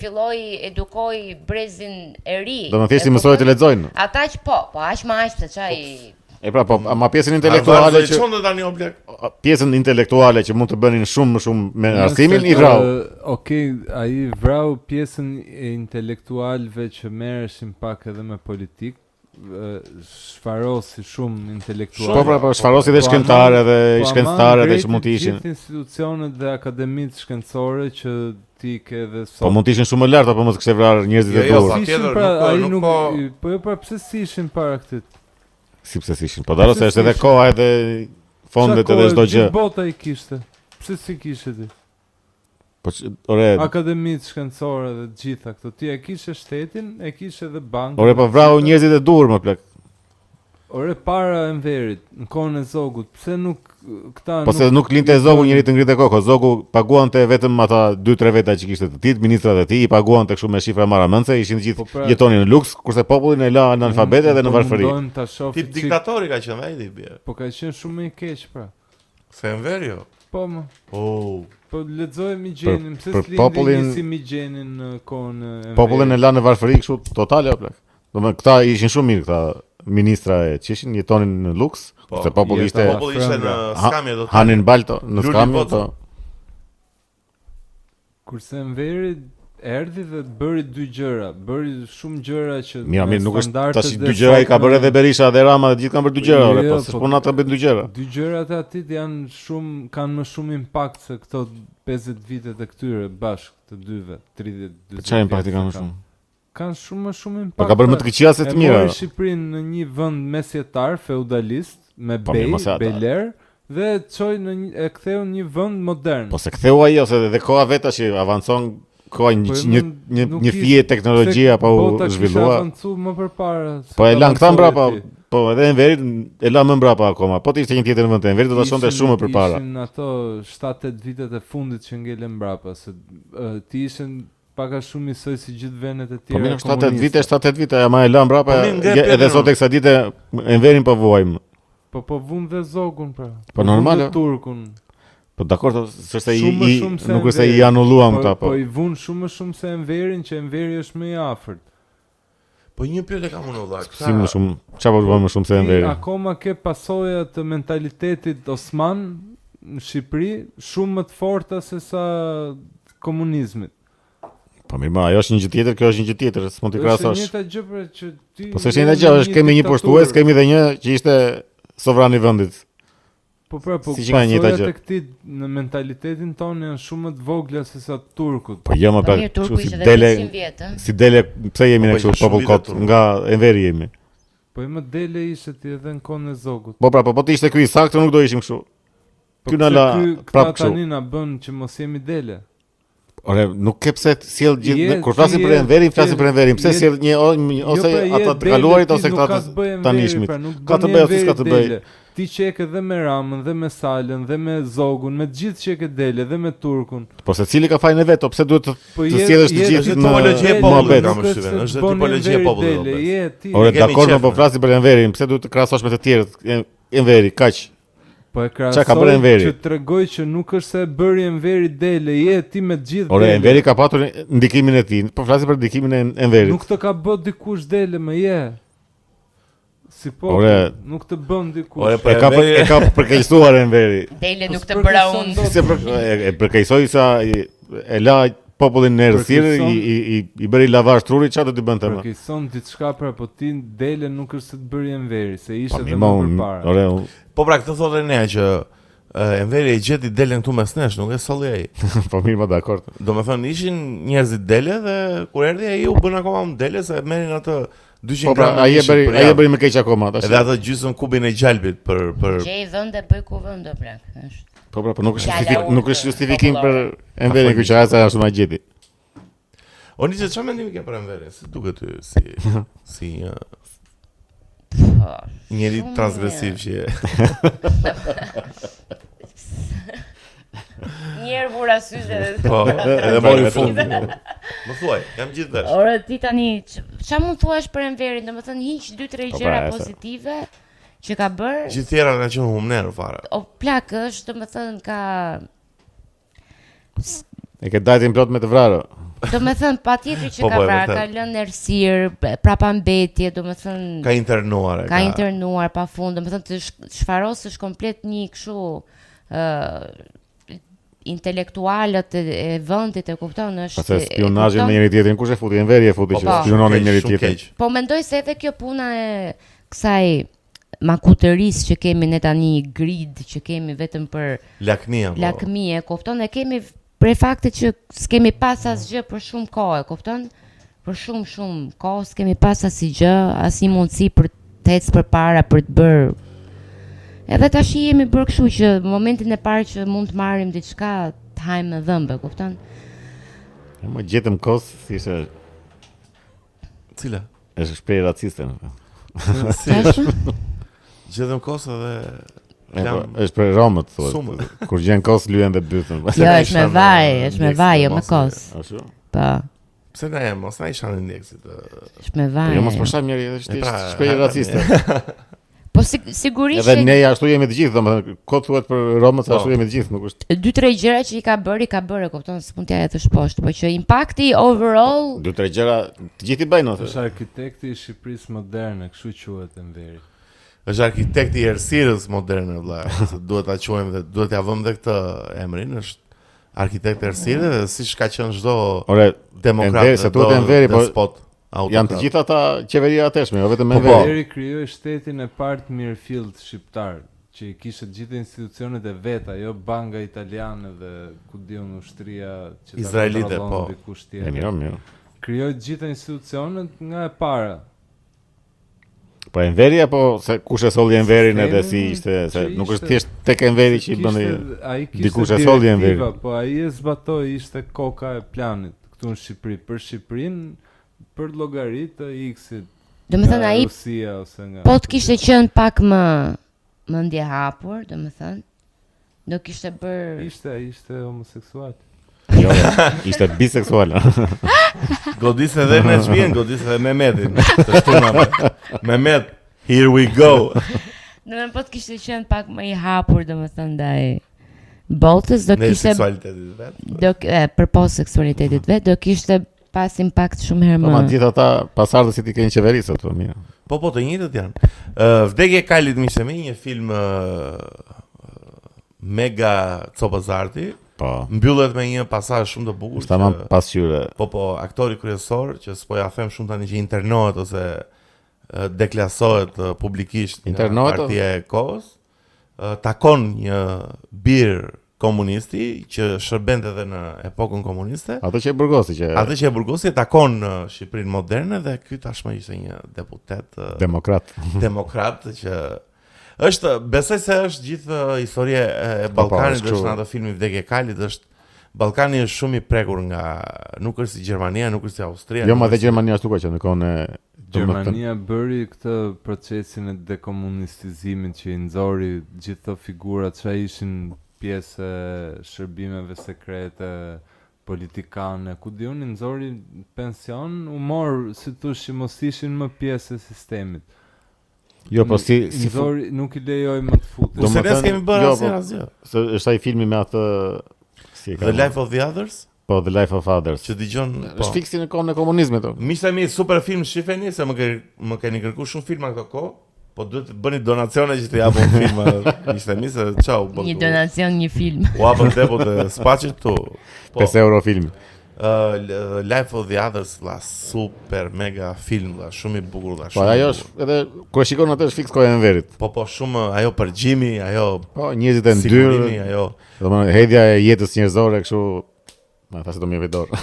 filloi edukoi brezin e ri. Do të thjesht i mësoi të lexojnë. Ata që po aq më aq se çai. E pra, po, ama pjesën intelektuale që pjesën intelektuale që mund të bënin shumë me arsimin i vrau. Ai vrau pjesën e intelektualëve që merreshin pak edhe me politikë, shfarosi shumë intelektuale. Po, shfarosi dhe shkencëtarë dhe shkencëtarë që mund të ishin. Gjithë institucionet dhe akademitë shkencore që ti ke dhe sot. Po mund të ishin shumë më lart apo mos kishte vrarë njerëzit e dur. Po pse si ishin para këtij? Si pse si ishin? Po dallë se është edhe koha edhe fondet edhe çdo gjë. Bota i kishte. Pse si kishte ti? Po ore akademitë shkencore dhe të gjitha këto. Ti e kishe shtetin, e kishe edhe bankën. Ore po vrau njerëzit e dur më plak. Ore para Enverit, në kohën e Zogut, pse nuk këta Po se nuk linte Zogu njëri të ngritë kokë. Zogu paguante vetëm ata 2-3 veta që kishte të tij, ministrat e tij i paguante kështu me shifra maramendse, ishin të gjithë jetonin në luks, kurse popullin e la në analfabete dhe në varfëri. Tip diktatori ka qenë ai di bie. Po ka qenë shumë i keq pra. Se Enveri jo. Po më. Po lexojmë Migjenin, pse popullin si Migjenin në kohën e Enverit. Popullin e la në varfëri kështu totale apo plak. Domethënë këta ishin shumë mirë këta ministra e qishin jetonin në luks, se populli ishte në skamje do të hanin balto në skamje to. Kurse Enveri erdhi dhe bëri 2 gjëra, bëri shumë gjëra që mirë, nuk është tash 2 gjëra i ka bërë edhe Berisha dhe Rama dhe gjithë kanë bërë 2 gjëra, po s'po na të bëjnë 2 gjëra. 2 gjërat e atit kanë më shumë impakt se këto 50 vitet e këtyre bashkë të dyve, 30-40. Çfarë impakti kanë më shumë? Kanë shumë impakt. Po ka bërë më të këqija se të mira. Mori Shqipërinë në një vend mesjetar feudalist me beler dhe e ktheu në një vend modern. Po se ktheu ai ose edhe koha vetë që avancon koha një fije teknologjia pa u zhvilluar. Avancu më përpara. Po e lan këta mbrapa, po edhe Enveri e la më mbrapa akoma. Po të ishte një tjetër në vend, Enveri do ta shonte shumë më përpara. Ishin ato 7-8 vitet e fundit që ngelen mbrapa, se ti ishin paka shumë njësoj si gjithë vendet e tjera. Po mirë 7-8 vite, ama e la mbrapa edhe sot e kësa dite Enverin po vuajmë. Po vun dhe Zogun pra. Po normal. Turkun. Po dakor, s'është nuk është se i anulluam këta po. Po i vun shumë më shumë se Enverin, që Enveri është më i afërt. Po një pyetje kam unë valla. Si më shumë, çfarë po më shumë se Enveri? Akoma ke pasoja të mentalitetit osman në Shqipëri shumë më të forta se sa komunizmit. Po mirë, ajo është një gjë tjetër, kjo është një gjë tjetër, s'mund të krahasosh. Është një gjë për që ti. Po s'është një gjë, kemi një poshtues, kemi edhe një që ishte sovran i vendit. Po pasojat e këtij në mentalitetin tonë janë shumë më të vogla se sa turkut. Po jo më pak, si dele, pse jemi ne kështu popull kot, nga Enveri jemi. Po më dele ishte ti edhe në kohën e Zogut. Po po të ishte ky i saktë nuk do ishim kështu. Ky na la prapë kështu. Tani na bën që mos jemi dele. Ore, nuk ke pse të sjell gjithë kur flasim për Enverin, flasim për Enverin. Pse sjell një ose ata të kaluarit ose këta tanishmit. Ka të bëjë ose s'ka të bëjë. Ti qek edhe me Ramën dhe me Salën dhe me Zogun, me të gjithë qek e dele dhe me Turkun. Po se cili ka fajin e vet, pse duhet të sjellësh të gjithë në tipologji e popullit, është tipologji e popullit. Ore, dakor, po flasim për Enverin, pse duhet të krahasosh me të tjerët? Enveri, kaq. Po e krahasoj që tregoj që nuk është se bëri Enveri dele, je ti me të gjithë. Ore, Enveri ka patur ndikimin e tij, po flasim për ndikimin e Enverit. Nuk të ka bë dikush dele më je. Si po, nuk të bën dikush. Ore, e ka përkeqësuar Enveri. Dele nuk të bëra unë. Se e përkeqësoi sa e la popullin në errësirë, i bëri lavazh truri, çfarë do t'i bënte më? Përkeqëson diçka për apo ti dele nuk është se të bëri Enveri, se ishte edhe më përpara. Ore, po pra këtë thotë ne që Enveri e gjeti delen këtu mes nesh, nuk e solli ai. Po mirë, po dakor. Domethënë ishin njerëzit dele dhe kur erdhi ai u bën akoma më dele se merrin atë 200 gram. Ai e bëri më keq akoma tash. Edhe atë gjysmë kubin e gjalbit për Gjej vende bëj ku vend plak, është. Po nuk është justifikim për Enverin që asa ashtu ma gjeti. Oni çfarë mendimi ke për Enverin? Si duket ty si njëri transgresiv që Njerë vura syze dhe po, edhe mori fund. Më thuaj, jam gjithë vesh. Ore, ti tani, ç'a mund thuash për Enverin? Domethënë hiq 2-3 gjëra pozitive që ka bërë. Gjithë tjera kanë qenë humner fare. O plak është, domethënë ka e ke dajtin plot me të vrarë. Domethënë patjetër që ka vrarë, ka lënë errësirë, prapambetje, domethënë ka internuar. Ka internuar pafund, domethënë të shfarosësh komplet një kështu intelektualët e vendit, e kupton, është pastaj spionazhi me njëri tjetrin, kush e futi? Enveri e futi që spiononin njëri tjetrin. Po mendoj se edhe kjo puna e kësaj makutërisë që kemi ne tani, grid që kemi vetëm për lakmi, e kupton, e kemi për faktin që s'kemi pas asgjë për shumë kohë, e kupton? Për shumë kohë s'kemi pas asgjë, asnjë mundësi për të ecë përpara, për të bërë. Edhe tash jemi bërë kështu që në momentin e parë që mund të marrim diçka, të hajmë me dhëmbë, kupton? Ja, më gjetëm Kos, si ishte... Cila? Është shprehje raciste. Gjetëm Kos edhe... është për Romët, thuhet. Kur gjen Kos, lyen dhe bytën. Jo, është me vaj, jo me Kos. Ashtu? Po. Pse na jam, mos na i shanë indeksit. Është me vaj. Jo, mos po shajmë njëri, është shprehje raciste. Po sigurisht edhe ne ashtu jemi të gjithë, domethënë, kot thuhet për Romët, ashtu jemi të gjithë, nuk është. 2-3 gjëra që i ka bërë, kupton, s'mund t'ja jetësh poshtë, por që impakti overall 2-3 gjëra të gjithë i bëjnë. Është arkitekti i Shqipërisë moderne, kështu quhet Enveri. Është arkitekti i errësirës moderne, vëlla. Duhet ta quajmë dhe duhet t'ia vëmë edhe këtë emrin, është arkitekt i errësirës dhe siç ka qenë çdo demokrat, despot. Janë të gjitha ata qeveria ateshme, jo vetëm Enveri. Enveri krijoi shtetin e parë të Mirfield shqiptar, që i kishte gjithë institucionet e veta, jo banka italiane dhe ku diun ushtria që izraelite, po. Mirë. Krijoi gjithë institucionet nga e para. Po Enveri apo se kush e solli Enverin edhe si ishte, se nuk është thjesht tek Enveri që i bëni dikush e solli Enverin. Po ai e zbatoi, ishte koka e planit këtu në Shqipëri, për Shqipërinë, për llogaritë të X-it. Domethënë ai po të kishte qenë pak më ndje hapur, domethënë do kishte bërë ishte homoseksual. Jo, ishte biseksual. Godis edhe me çmien, godis edhe me Mehmetin. Të shtunave. Mehmet, here we go. Domethënë po të kishte qenë pak më i hapur, domethënë ndaj botës, do kishte seksualitetit vet. Për post seksualitetit vet, do kishte pas impakt shumë herë më. Po gjithë ata pasardhësit i kanë qeverisë ato mirë. Po të njëjtët janë. Vdekja e Kalit miqtë mi, një film mega copazarti. Po. Mbyllet me një pasazh shumë të bukur. Është tamam pasqyre. Po, aktori kryesor që s'po ja them shumë tani që internohet ose deklasohet publikisht nga Partia e Kohës, takon një bir komunisti që shërbente edhe në epokën komuniste. Atë që e burgosi takon në Shqipërinë moderne dhe ky tashmë ishte një deputet demokrat që është, besoj se është gjithë historia e Ballkanit, është në atë filmi Vdekja e Kalit, është Ballkani është shumë i prekur nga nuk është si Gjermania, nuk është si Austria. Jo, ma dhe Gjermania ashtu ka që në kohën e Gjermania bëri këtë procesin e dekomunistizimit që i nxori gjithë të figurat që ishin pjesë e shërbimeve sekrete, politikane, ku di unë, i nxori pension, u mor, si thush, mos ishin më pjesë e sistemit. Jo, po si nxori, nuk i lejoj më të futet. Do të kemi bërë asgjë. Është ai filmi me atë The Life of the Others? Po, The Life of Others. Që dëgjon, është fiksi në kohën e komunizmit. Miqtë mi, super film, shifeni se më keni kërkuar shumë filma këto kohë, po duhet të bëni donacione që të japun filma. Miqtë mi, se çau. Një donacion, një film. U hapën depot e spaçit tu. 5 euro filmi. Life of the Others, la super mega film, la shumë i bukur, la. Po ajo është edhe kur e shikon atë është fiks kohë e Enverit. Po shumë ajo përgjimi, ajo po njerëzit e ndyrë, ajo. Domethënë hedhja e jetës njerëzore kështu, ma thashë do më jep dorë.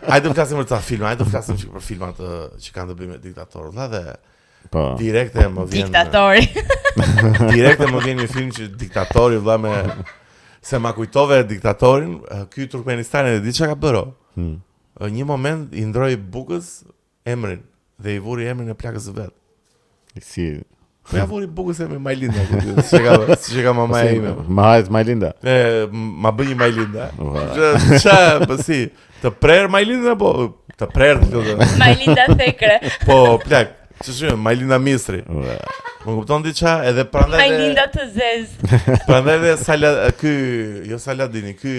Hajde të flasim për ta film, hajde të flasim për filmat që kanë të bëjnë me diktatorët, la dhe po direkte më vjen diktatori. Direkte më vjen një film që diktatori vëlla me se ma kujtove diktatorin, ky Turkmenistani di çka ka bërë. Një moment i ndroi bukës emrin dhe i vuri emrin e plakës së vet. Si po ja vuri bukës emrin Majlinda, si që ka mamaja ime. Ma hajt Majlinda. Ma bëj një Majlinda. Ça, po si, të prerë Majlinda po, të prerë Majlinda Thekre. Po plak, ç'është Majlinda Mistri. Më kupton diçka, edhe prandaj Majlinda të zezë. Prandaj ky Saladini, ky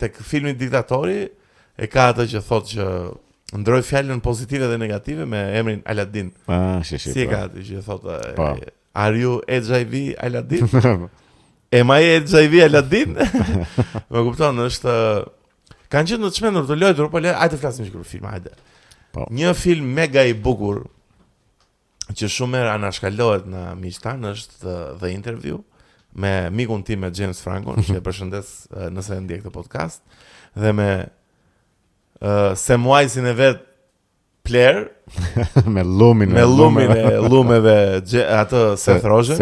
tek filmi Diktatori e ka atë që thotë që ndroi fjalën pozitive dhe negative me emrin Aladin. Si e ka atë që thotë Are you HIV Aladin? Am I HIV Aladin? Më kupton, është kanë qenë të çmendur të lojtur, po hajde të flasim për film, hajde. Një film mega i bukur që shumë herë anashkalohet në miqtan është The Interview me mikun tim me James Franco, që e përshëndes nëse e ndjek këtë podcast, dhe me Samwise-in e vet Player me lumin e lumeve atë Seth Rogen.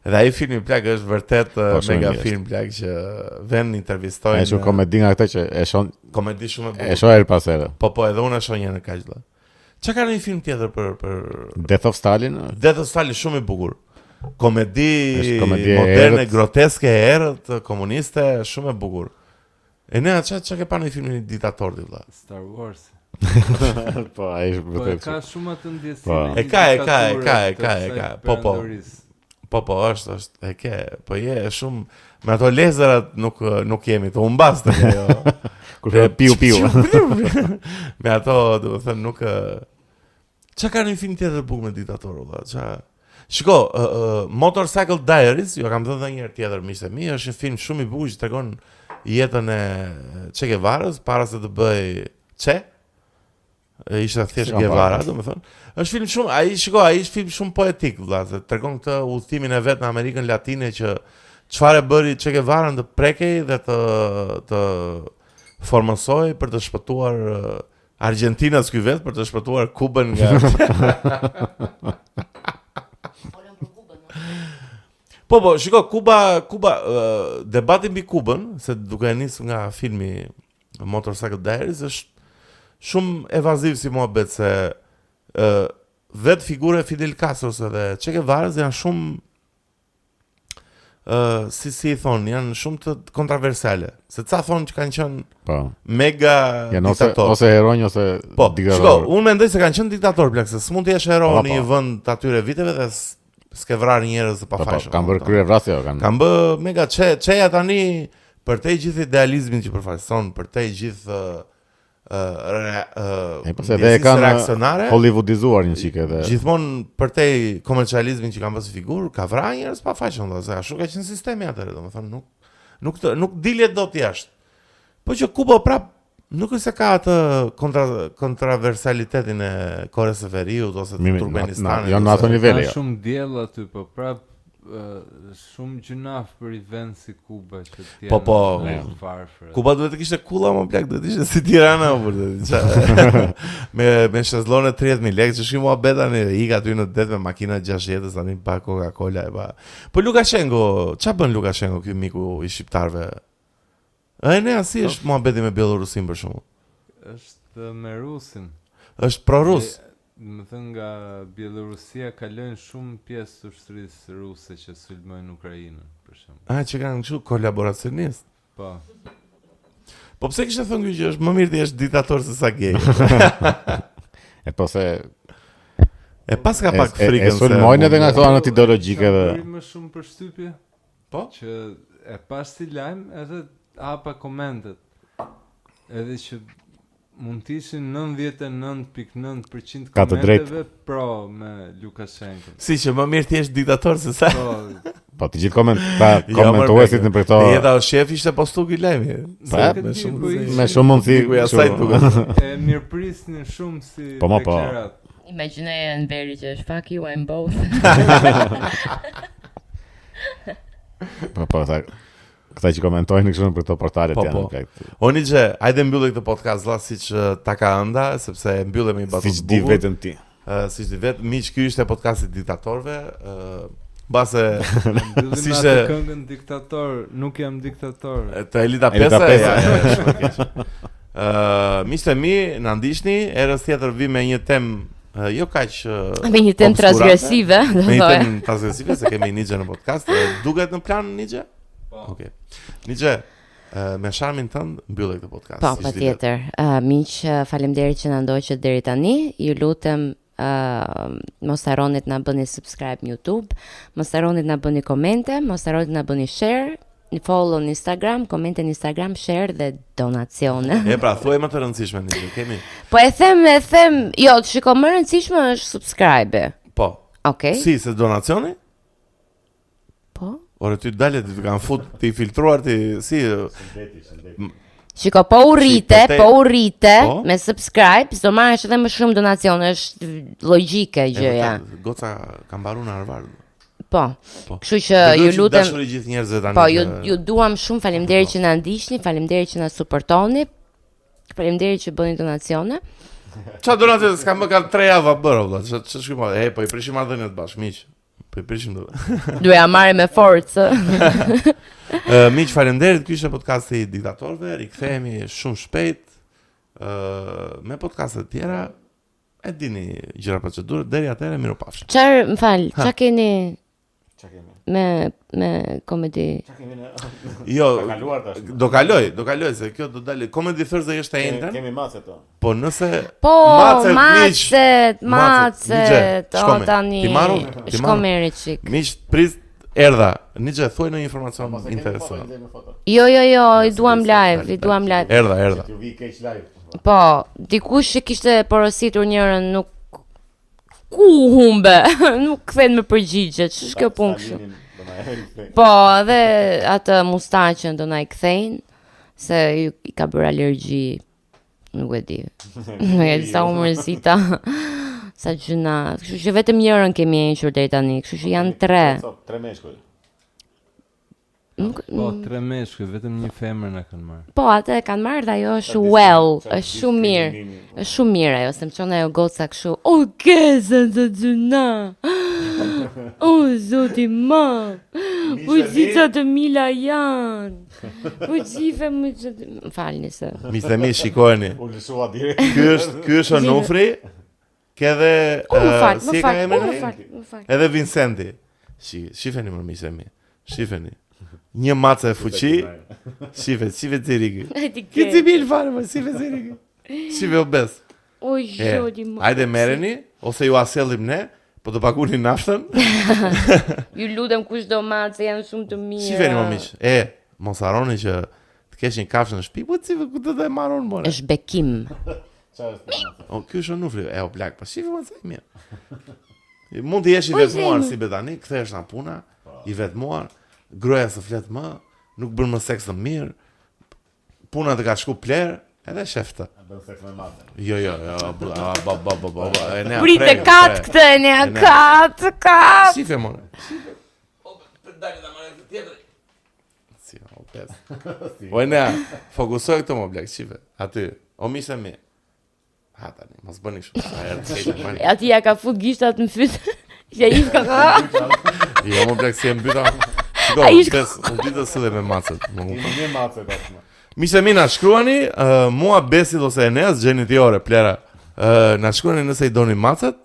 Dhe ai filmi plak është vërtet mega film plak që vën intervistojnë. Është komedi nga këta që e shoh komedi shumë e bukur. E shoh her pas here. Po edhe unë e shoh një në kaq. Çka ka një film tjetër për Death of Stalin? Death of Stalin shumë i bukur. Komedi moderne, groteske, errët, komuniste, shumë e bukur. E ne çka ke pa në filmin Diktator ti vëlla? Star Wars. Po ai është vërtet. Po ka shumë atë ndjesi. E ka. Po është e ke. Po je shumë me ato lezerat nuk jemi të humbas të ajo. Kur piu. Me ato, do të thënë nuk çka ka një film tjetër bukur me diktator valla. Shiko, Motorcycle Diaries, jo kam thënë edhe një herë tjetër miqtë mi, është një film shumë i bukur që tregon jetën e Che Guevarës para se të bëj Che. Ishte thjesht Guevara, domethënë. Është film shumë, ai është film shumë poetik vëlla, tregon këtë udhëtimin e vet në Amerikën Latine që çfarë bëri Che Guevara të prekej dhe të formosoi për të shpëtuar Argentinës ky vet, për të shpëtuar Kubën nga Po, shiko, Kuba debati mbi Kubën, se duke nisur nga filmi Motorcycle Diaries është shumë evaziv si muhabet se vetë figura e Fidel Castros edhe Che Guevarës janë shumë si i thonë, janë shumë të kontroversiale. Se ca thonë që kanë qenë mega diktator. Ose heronj ose diktator. Shiko, unë mendoj se kanë qenë diktator, plak, se s'mund të jesh hero në një vend të atyre viteve dhe s'ke vrarë njerëz të pafajshëm. Kanë bërë kryevrasje, kanë bërë mega Cheja tani për te gjithë idealizmin që përfaqëson, për te gjithë dhe e kanë hollywoodizuar një çike dhe gjithmonë për te komercializmin që kanë bërë si figurë, ka vrarë njerëz pa faqen, do të thashë, ashtu ka qenë sistemi atëherë, domethënë nuk dilet dot jashtë. Po që Kuba prap nuk është se ka atë kontroversalitetin e Koreas së Veriut ose të Turkmenistanit. Jo në ato nivele. Ka shumë diell aty, po prap shumë gjunaf për i vend si Kuba që t'jenë varfër. Kuba duhet të kishte kulla më plak, duhet të ishte si Tirana me shezllone 30.000 lekë, që shumë muhabet tani ik aty në det me makina 6 jetës tani pa Coca-Cola e pa. Po Lukashenko, ç'a bën Lukashenko ky miku i shqiptarëve? Ne si është muhabeti me Bielorusin për shkakun? Është me Rusin. Është pro-rus. Më thënë nga Bielorusia kalojnë shumë pjesë të ushtrisë ruse që sulmojnë Ukrainën, për shembull. Që kanë kështu kolaboracionist. Po. Po pse kishte thënë ky që është më mirë ti jesh diktator se sa gay? Po se pas ka pak frikën se sulmojnë edhe nga këto anët ideologjike dhe më shumë përshtypje. Po? Që e pas si lajm edhe hapa komentet. Edhe që mund të ishin 99.9% komenteve pro me Lukashenko. Si që më mirë ti jesh diktator se sa. Po të gjithë komentuesit në për këto. Jeta o shef ishte postu ky lajmi. Me shumë mundësi. E mirëprisnin shumë si deklarat. Imagjinoje në veri që është fuck you, I'm both. Po, këta që komentojnë kështu për këto portalet janë. Oni që, hajde mbyllim këtë podcast vëlla siç ta ka ënda, sepse mbyllemi bashkë. Siç di vetëm ti. Siç di vetë, miq, ky ishte podcasti diktatorëve. Mbase si ishte këngën diktator, nuk jam diktator. Të Elita 5. Miqtë mi, na ndiqni, herës tjetër vi me një temë jo kaq me një temë transgresive, do të thojë. Me një temë transgresive se kemi Nixhe në podcast. Duket në plan Nixhe? Okej. Nixhe, me sharmin tënd mbyllë këtë podcast. Po, patjetër. Miq, faleminderit që na ndoqët deri tani. Ju lutem mos harroni të na bëni subscribe në YouTube, mos harroni të na bëni komente, mos harroni të na bëni share, një follow në Instagram, komente në Instagram, share dhe donacione. Pra, thuaj më të rëndësishme Nixhe, kemi. Po e them, jo, shiko, më rëndësishme është subscribe. Po. Okej. Si, se donacioni? Po. Ore ty dalet të kanë fut të i filtruar të si Shiko, po u rrite me subscribe, s'do marrësh edhe më shumë donacione, është logjike gjëja. Goca ka mbaruar në Harvard. Po. Kështu që ju lutem. Dashuri gjithë njerëzve tani. Po, ju duam shumë, faleminderit që na ndiqni, faleminderit që na suportoni. Faleminderit që bëni donacione. Çfarë donacione s'kam më ka 3 javë bërë vëlla. Ç'është kjo? Po i prishim marrëdhëniet bashkë, miq. Po i prishim do. Duja marrë me forcë. Miq, faleminderit. Ky ishte podcasti i diktatorëve. Rikthehemi shumë shpejt me podcaste të tjera. E dini gjëra procedurë deri atëherë mirupafshim. Çfarë keni? Me komedi. Jo, do kaloj se kjo do dalë. Comedy Thursday është e ëndër. Kemi macet to. Po nëse macet, o tani. Shkomeri çik. Miq, prit erdha. Nixhe thuaj në informacion interesant. Jo, i duam live, Erdha. Ju vi keq live. Po, dikush që kishte porositur njërën nuk ku humbe, nuk kthen me përgjigje, ç'është kjo punë kështu? Po, dhe atë mustaqen do na i kthejnë, se i ka bërë alergji, nuk e di. Nuk e di sa u mërzita, sa gjëna. Kështu që vetëm njërën kemi hequr deri tani, kështu që janë 3. 3 meshkuj. Po, 3 meshkuj, vetëm një femër na kanë marrë. Po, atë e kanë marrë dhe ajo është është shumë mirë. Është shumë mirë ajo, se më çon ajo goca kështu. O gezën të gjuna. O zoti ma. Bujqica të mila janë. Bujqive më çdo. Falni se. Miqtë shikojeni. U lëshua direkt. Ky është Onufri. Këdhe si ka emrin? Edhe Vincenti. Shifeni më miqtë mi. Shifeni. Një macë e fuqi. Shife Zirigi. Këtë bil fare më, Shife Zirigi. Shife obes. O jodi ma. Hajde merreni ose ju asellim ne, po të paguni naftën. Ju lutem kushdo macë janë shumë të mirë. Shifeni më miq. Mos harroni që të kesh një kafshë në shtëpi, po si ku do të marron more. Është bekim. Çfarë është? O ky është Onufri, o blak, po shife më sa mirë. Mund të jesh i vetmuar si betani, kthehesh në puna, i vetmuar. Groja së flet më, nuk bën më seks të mirë. Puna të ka shku pler, edhe sheftë. Bën seks me matë. Jo. Pritë kat këtë, kat. Shife more. O dalë ta marrë tjetër. Si, o pes. Po ne fokusoj këtë më blek, shife. Aty, o miqë mi. Ha tani, mos bëni kështu. Aty ja ka fut gishtat në fyt. Ja i ka. Jo, më blek si e mbyta. Shiko, ditë se dhe me macet. Një macet tashmë. Mishe mi na shkruani, mua Besit ose Eneas, gjenit jore, plera, na shkruani nëse i doni macet,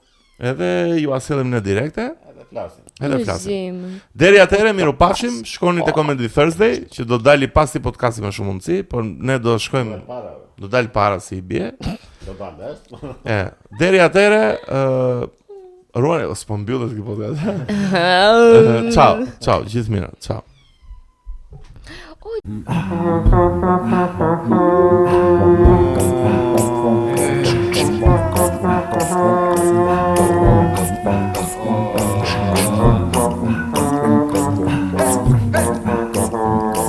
edhe ju asillim në direkte, edhe flasim. Deri atëherë mirupafshim, shkoni te Comedy Thursday, që do dali pasi podcasti me shumë mundësi, por ne do shkojmë, do dal para si i bie. Do dalësh. Deri atëherë, ruani, s'po mbyllet kjo podcast. Ciao, gjithë mirë, ciao.